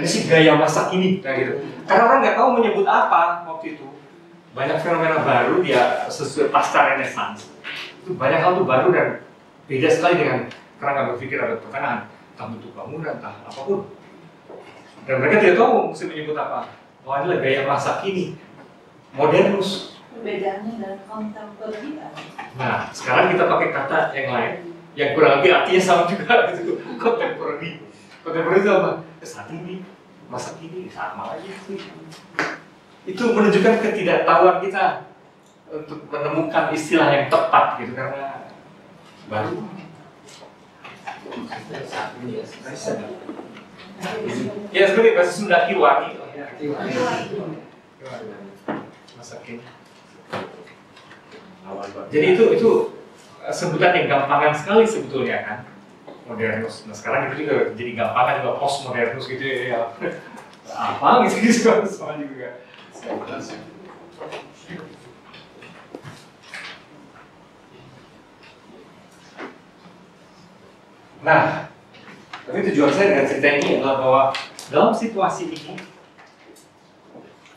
Ini sih gaya masa kini, nah gitu. Karena orang nggak tahu menyebut apa waktu itu. Banyak fenomena baru dia sesuai pasca Renaissance. Itu banyak hal tuh baru dan beda sekali dengan kerangka berpikir abad pertengahan, entah bentuk bangunan, entah apapun. Dan mereka tidak tahu mesti menyebut apa. Oh, inilah gaya masa kini, modernus. Perbedaannya dan kontemporer. Nah, sekarang kita pakai kata yang lain, yang kurang lebih artinya sama juga, gitu. Kontemporer. Kontemporer itu apa? Saat ini, masa kini, sama aja. Itu menunjukkan ketidaktahuan kita untuk menemukan istilah yang tepat, gitu, karena baru. Ya seperti bahasa Sunda kiwani. Masa kini. Jadi itu sebutan yang gampangan sekali sebetulnya kan, modernus. Nah sekarang itu juga jadi gampangan juga postmodernus gitu ya. Apa gitu semua juga. Nah, tapi tujuan saya dengan cerita ini adalah bahwa dalam situasi ini,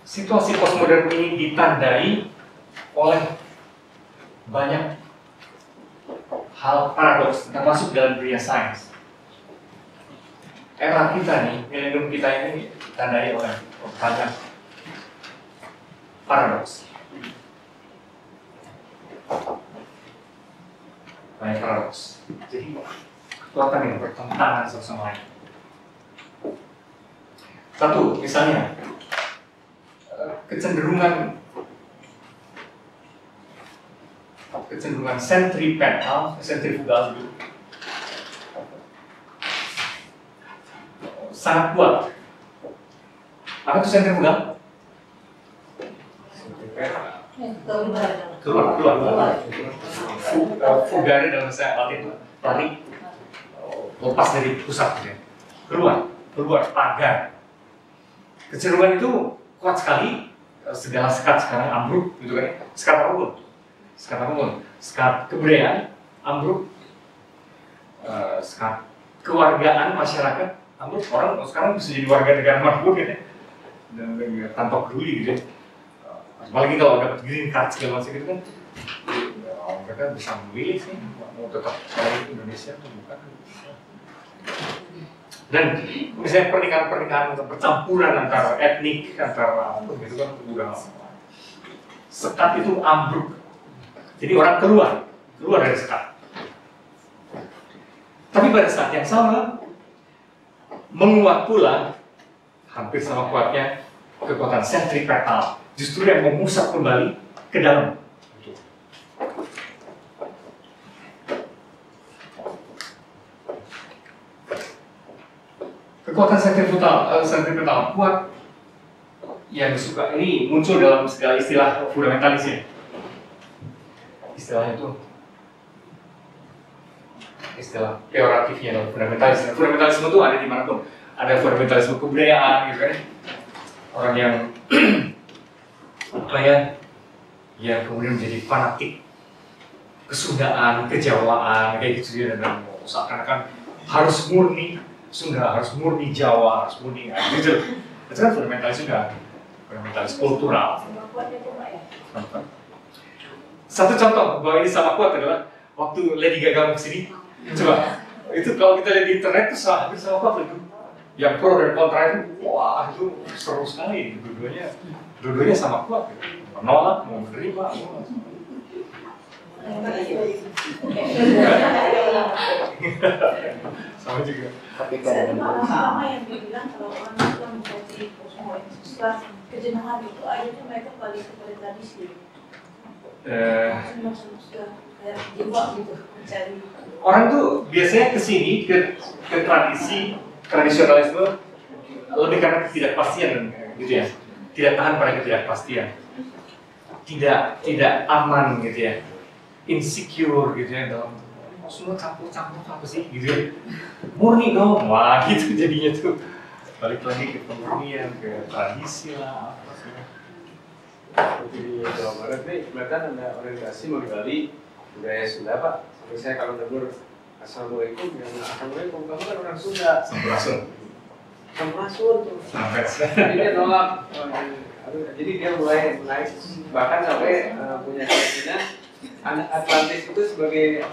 situasi postmodern ini ditandai oleh banyak hal paradoks, termasuk dalam dunia sains. Era kita nih, milenium kita ini ditandai oleh banyak paradoks. Banyak paradoks. Jadi kekuatan yang bertentangan satu sama lain. Satu, misalnya kecenderungan sentrifugal dulu sangat kuat. Apa itu sentrifugal? Keluar. Fugare dalam bahasa Latin, lari, lepas dari pusat, ya. keluar, pagar. Kecenderungan itu kuat sekali. Segala sekat sekarang ambruk, gitu kan? Sekat apapun, sekat kebudayaan ambruk, sekat kewargaan masyarakat ambruk. Orang sekarang bisa jadi warga negara manapun, gitu, dan tanpa peduli, gitu. Apalagi kalau dapat green card segala macam gitu kan, mereka bisa memilih sih mau tetap dari Indonesia atau bukan. Dan misalnya pernikahan percampuran antara etnik, antara apa gitu kan udah sekat itu ambruk. Jadi orang keluar dari sekat. Tapi pada saat yang sama menguat pula, hampir sama kuatnya kekuatan sentripetal, justru yang memusat kembali ke dalam. Kekuatan sentripetal kuat yang suka ini muncul dalam segala istilah fundamentalis ya. Istilahnya itu istilah peoratifnya dalam fundamentalisme. Fundamentalisme itu ada di mana pun. Ada fundamentalisme kebudayaan gitu kan. Orang yang apa ya, yang kemudian menjadi fanatik kesundaan, kejawaan kayak gitu ya, dan seakan-akan harus murni Sunda, harus murni Jawa, harus murni gitu. Itu kan fundamentalis juga, fundamentalis kultural. Satu contoh bahwa ini sama kuat adalah waktu Lady Gaga mau kesini. Coba, itu kalau kita lihat di internet itu hampir sama kuat itu. Yang pro dan kontra itu, wah itu seru sekali. Dua-duanya sama kuat. Menolak, mau menerima, sama juga. Tapi kan lama yang dibilang kalau orang Islam menjadi kosmopolitan setelah kejenuhan itu akhirnya mereka balik kepada tradisi. Sudah kayak jiwa gitu mencari. Orang tuh biasanya kesini ke tradisionalisme lebih karena ketidakpastian gitu ya. Tidak tahan pada ketidakpastian. Tidak aman gitu ya. Insecure gitu ya dalam semua campur-campur apa sih gitu ya. Murni dong, wah gitu jadinya tuh. Balik lagi ke pemurnian, ke tradisi lah apa sih. Di Jawa Barat nih, mereka ada orientasi menggali budaya Sunda Pak. Sampai saya kalau negur Assalamualaikum, yang Assalamualaikum, kamu kan orang Sunda. Sampurasun tuh. Jadi dia nolak. Jadi dia mulai naik, bahkan sampai punya keyakinan Atlantis itu sebagai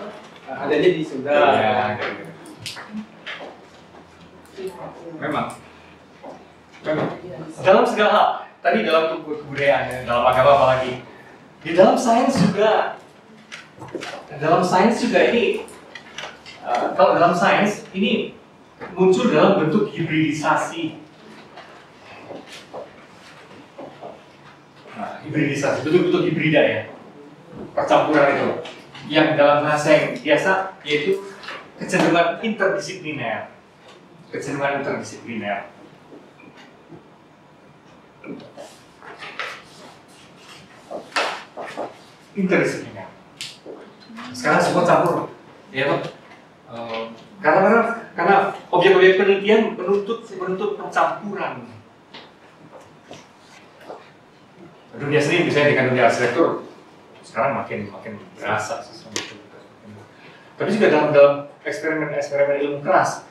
adanya di Sunda. Ya, memang. Dalam segala hal, tadi dalam kebudayaan, dalam agama apalagi, di dalam sains juga ini, kalau dalam sains ini muncul dalam bentuk hibridisasi. Nah, hibridisasi, bentuk-bentuk hibrida ya, percampuran itu, yang dalam bahasa yang biasa yaitu kecenderungan interdisipliner. Interdisipliner. Sekarang semua campur, ya Pak. Karena objek-objek penelitian menuntut pencampuran. Dunia seni misalnya dengan dunia arsitektur sekarang makin berasa sesuatu itu. Tapi juga dalam eksperimen ilmu keras,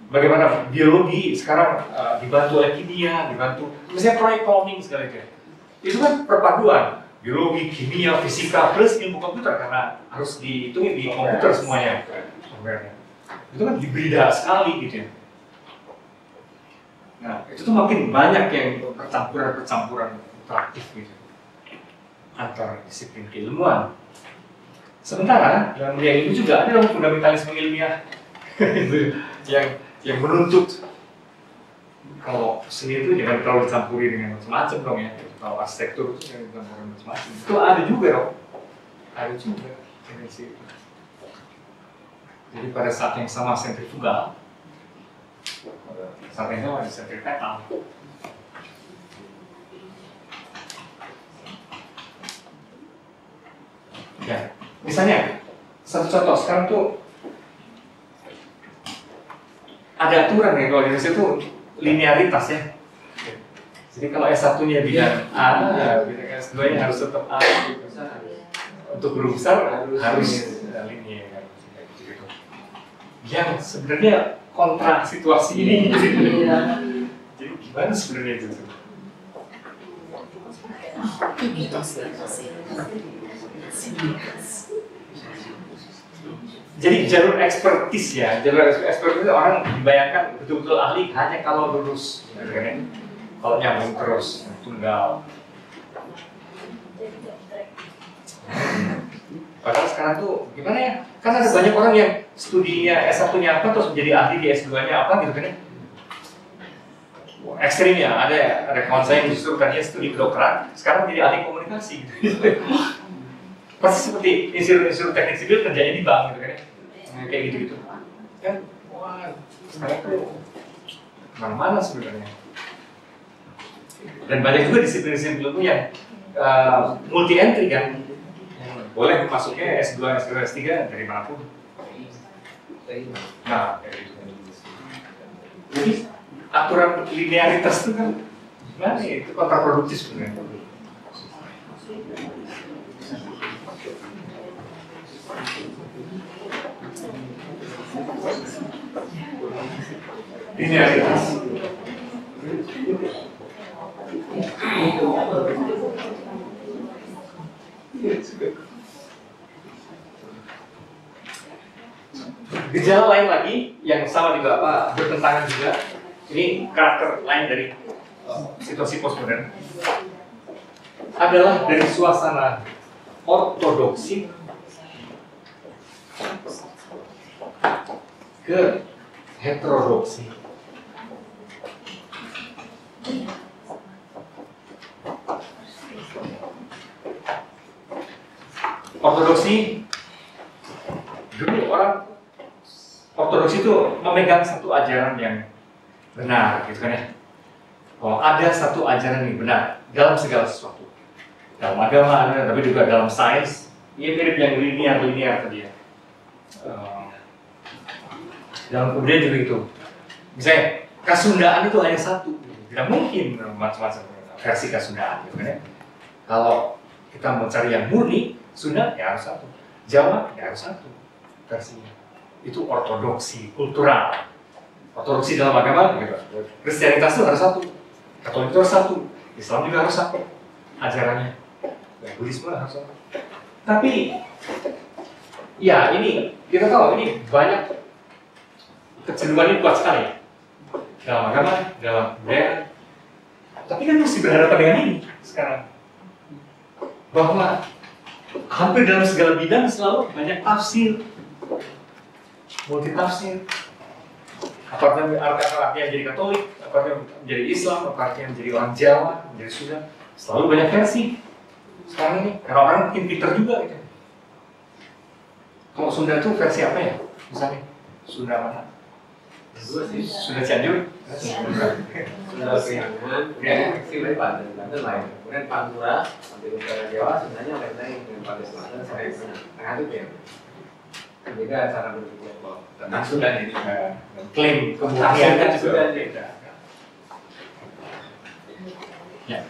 bagaimana biologi sekarang dibantu oleh kimia, misalnya proyek cloning segala itu kan perpaduan biologi, kimia, fisika plus ilmu komputer karena harus dihitungin di komputer semuanya. Itu kan hibrida sekali gitu ya. Nah, itu tuh makin banyak yang percampuran interaktif gitu antar disiplin keilmuan. Sementara dalam dunia ilmu juga ada fundamentalisme ilmiah yang menuntut kalau seni itu jangan terlalu dicampuri dengan macam-macam dong ya. Kalau arsitektur itu jangan dicampuri macam-macam. Itu ada juga dong. Ada juga tendensi itu. Jadi pada saat yang sama sentrifugal, saat yang sama ada sentripetal. Ya, misalnya satu contoh sekarang tuh ada aturan ya kalau di Indonesia itu linearitas ya. Jadi kalau S1-nya bidang A, bidang S2-nya harus tetap A. Untuk guru besar harus linear. Yang sebenarnya kontra situasi ini. Jadi gimana sebenarnya itu? Jadi jalur ekspertis ya, jalur ekspertis itu orang dibayangkan betul-betul ahli hanya kalau lulus, gitu kan ya. Kalau nyambung terus tunggal. Padahal sekarang tuh gimana ya? Kan ada banyak orang yang studinya S1-nya apa terus menjadi ahli di S2-nya apa gitu kan ya? Ekstrim ya, ada kawan saya yang justru tadinya studi kedokteran, sekarang jadi ahli komunikasi gitu. Pasti seperti institut teknik sipil kerjanya di bank gitu kan ya? Kayak gitu-gitu. Kan, wah, sekarang tuh mana-mana sebenarnya. Dan banyak juga disiplin-disiplin ilmu yang multi entry kan. Boleh masuknya S2, S2, S3 dari manapun. Nah, kayak gitu. Jadi aturan linearitas itu kan gimana ya? Itu kontraproduktif sebenarnya. Linearitas. Gejala lain lagi yang sama juga bertentangan juga. Ini karakter lain dari situasi postmodern adalah dari suasana ortodoksi ke heterodoksi. Ortodoksi, dulu orang ortodoksi itu memegang satu ajaran yang benar, gitu kan ya. Oh, ada satu ajaran yang benar dalam segala sesuatu. Dalam agama ada, tapi juga dalam sains. Ini mirip yang linear tadi ya. Dalam kemudian juga itu, misalnya Kasundaan itu hanya satu, tidak mungkin macam-macam versi Kasundaan, gitu kan ya. Kalau kita mau cari yang murni, Sunda ya harus satu, Jawa ya harus satu versinya. Itu ortodoksi kultural. Ortodoksi dalam agama, gitu. Kristianitas itu harus satu, Katolik itu harus satu, Islam juga harus satu ajarannya, Buddhisme harus satu. Tapi, ya ini kita tahu ini banyak kecenderungan ini kuat sekali dalam agama, dalam budaya. Tapi kan mesti berhadapan dengan ini sekarang, bahwa hampir dalam segala bidang selalu banyak tafsir, multi tafsir. Apakah artinya menjadi Katolik, apakah menjadi Islam, apakah menjadi orang Jawa, menjadi Sunda, selalu banyak versi. Sekarang ini, karena orang mungkin pinter juga gitu. Kalau Sunda itu versi apa ya? Misalnya, Sunda mana? Sunda Cianjur? Sunda Priangan, Sunda Banten lain. Kemudian Pantura, nanti utara Jawa, Sundanya lain-lain. Dengan pada selatan, saya tengah itu ya. Beda cara berpikir tentang Sunda ini. Klaim kemurnian kan juga beda. Ya.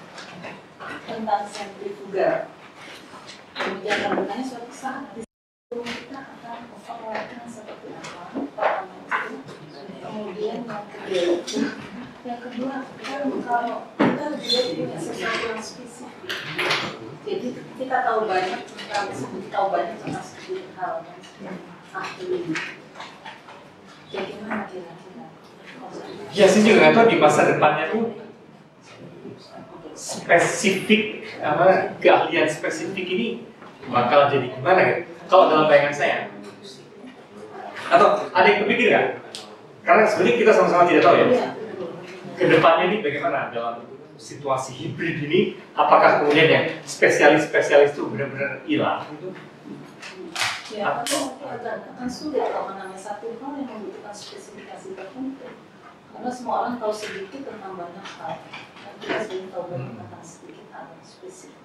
Tentang sentrifugal. Kemudian penggunaannya suatu saat di situ kita akan memperlakukan seperti apa. Pertama itu, kemudian yang kedua kan kalau kita juga punya sesuatu yang spesifik. Jadi kita tahu banyak tentang sedikit hal ahli. Jadi gimana kira-kira? Ya sih juga nggak tahu di masa depannya tuh spesifik keahlian spesifik ini bakal jadi gimana ya? Kalau dalam bayangan saya, atau ada yang berpikir nggak? Karena sebenarnya kita sama-sama tidak tahu ya. Kedepannya ini bagaimana dalam situasi hibrid ini? Apakah kemudian yang spesialis-spesialis itu benar-benar hilang? Ya, akan sulit kalau namanya satu hal yang membutuhkan spesifikasi tertentu. Karena semua orang tahu sedikit tentang banyak hal. Kita sering tahu banyak tentang sedikit hal yang spesifik.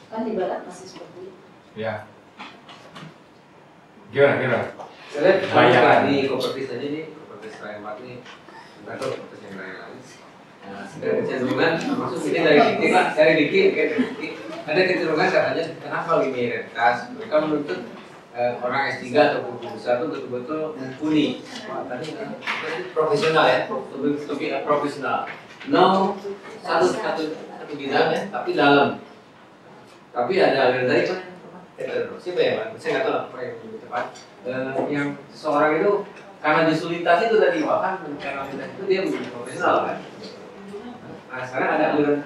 Kan di barat masih seperti itu. Ya. Gimana? Saya lihat di Kopertis aja nih, Kopertis Rakyat nih, nggak tahu Kopertis yang lain. Nah, kecenderungan, maksud ini dari Diki, ada kecenderungan katanya kenapa linearitas? Mereka menuntut orang S3 atau guru besar itu betul-betul mumpuni. Tadi profesional ya, lebih profesional. No satu bidang ya, tapi dalam. Tapi ada aliran tadi kan siapa ya Pak? Saya nggak tahu apa yang lebih tepat. Yang seseorang itu karena disulitas itu tadi bahkan karena itu dia menjadi profesional kan. Nah sekarang ada aliran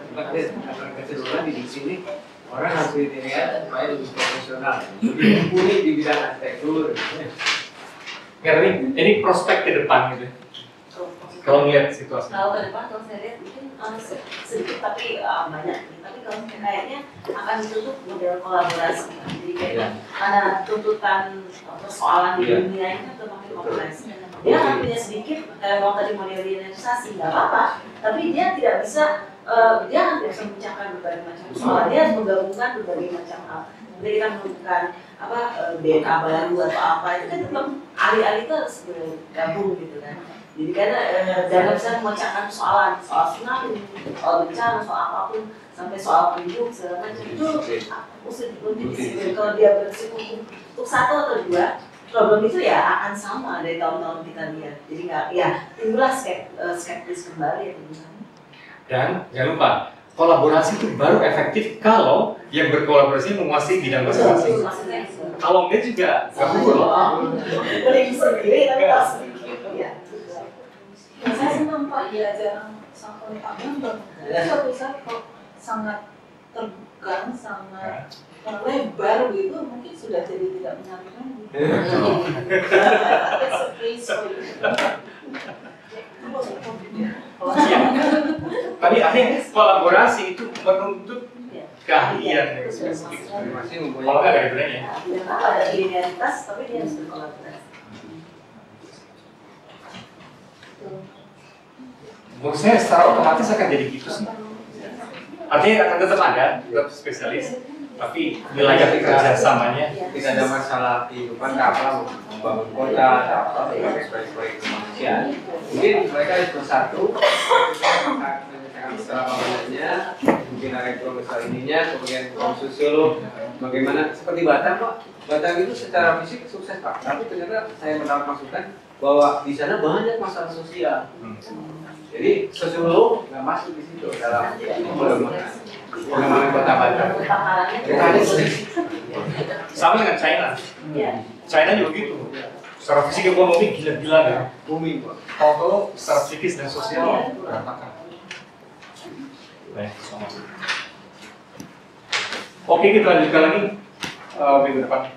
kecenderungan di sini orang harus dilihat supaya lebih profesional, lebih mumpuni di bidang arsitektur. Ya, ini prospek ke depan gitu. Kalau ngeliat situasi. Kalau ke depan kalau saya lihat mungkin sedikit tapi banyak. Tapi kalau kayaknya akan ditutup model kolaborasi. Jadi kayak ada tuntutan persoalan di dunia ini kan makin kompleks. Dia akan punya sedikit kalau tadi modernisasi nggak apa-apa, tapi dia tidak bisa dia tidak bisa memecahkan berbagai macam persoalan. Dia harus menggabungkan berbagai macam hal. Jadi kita menemukan apa DNA baru atau apa itu kan tetap ahli-ahli itu harus bergabung gitu kan. Jadi karena jangan bisa memecahkan persoalan, soal tsunami, soal bencana, soal apapun, sampai soal penduduk segala macam itu mesti disiplin. Kalau dia bersikukuh untuk satu atau dua, problem itu ya akan sama dari tahun-tahun kita lihat. Jadi nggak, ya timbullah skeptis kembali ya teman-teman. Dan jangan lupa, kolaborasi itu baru efektif kalau yang berkolaborasi menguasai bidang masing-masing. Kalau enggak juga nggak gugur loh. Boleh sendiri tapi harus sedikit ya. Saya senang Pak diajar sama Pak Bambang. Suatu saat kok sangat terbuka, sangat lebar gitu, mungkin sudah jadi tidak menarik lagi. Tapi akhirnya kolaborasi itu menuntut keahlian yang spesifik. Kalau nggak ada gunanya. Tidak apa ada linearitas, tapi dia harus berkolaborasi. Menurut saya secara otomatis akan jadi gitu sih. Artinya akan tetap ada, tetap spesialis, tapi wilayah kerjasamanya. Ketika ada masalah kehidupan, apa membangun kota, apa proyek-proyek kemanusiaan, mungkin mereka harus bersatu, menyelesaikan masalah bangunannya, mungkin ada proposal ininya, kemudian sosiolog, bagaimana seperti Batam Pak. Batam itu secara fisik sukses Pak, tapi ternyata saya mendapat masukan bahwa di sana banyak masalah sosial. Jadi sosiolog nggak masuk di situ dalam pengembangan kota Batam. Sama dengan China. China juga gitu. Secara fisik ekonomi gila-gila ya. Booming Pak. Kalau secara psikis dan sosial berantakan. Baik, sama. Oke, kita lanjutkan lagi minggu depan.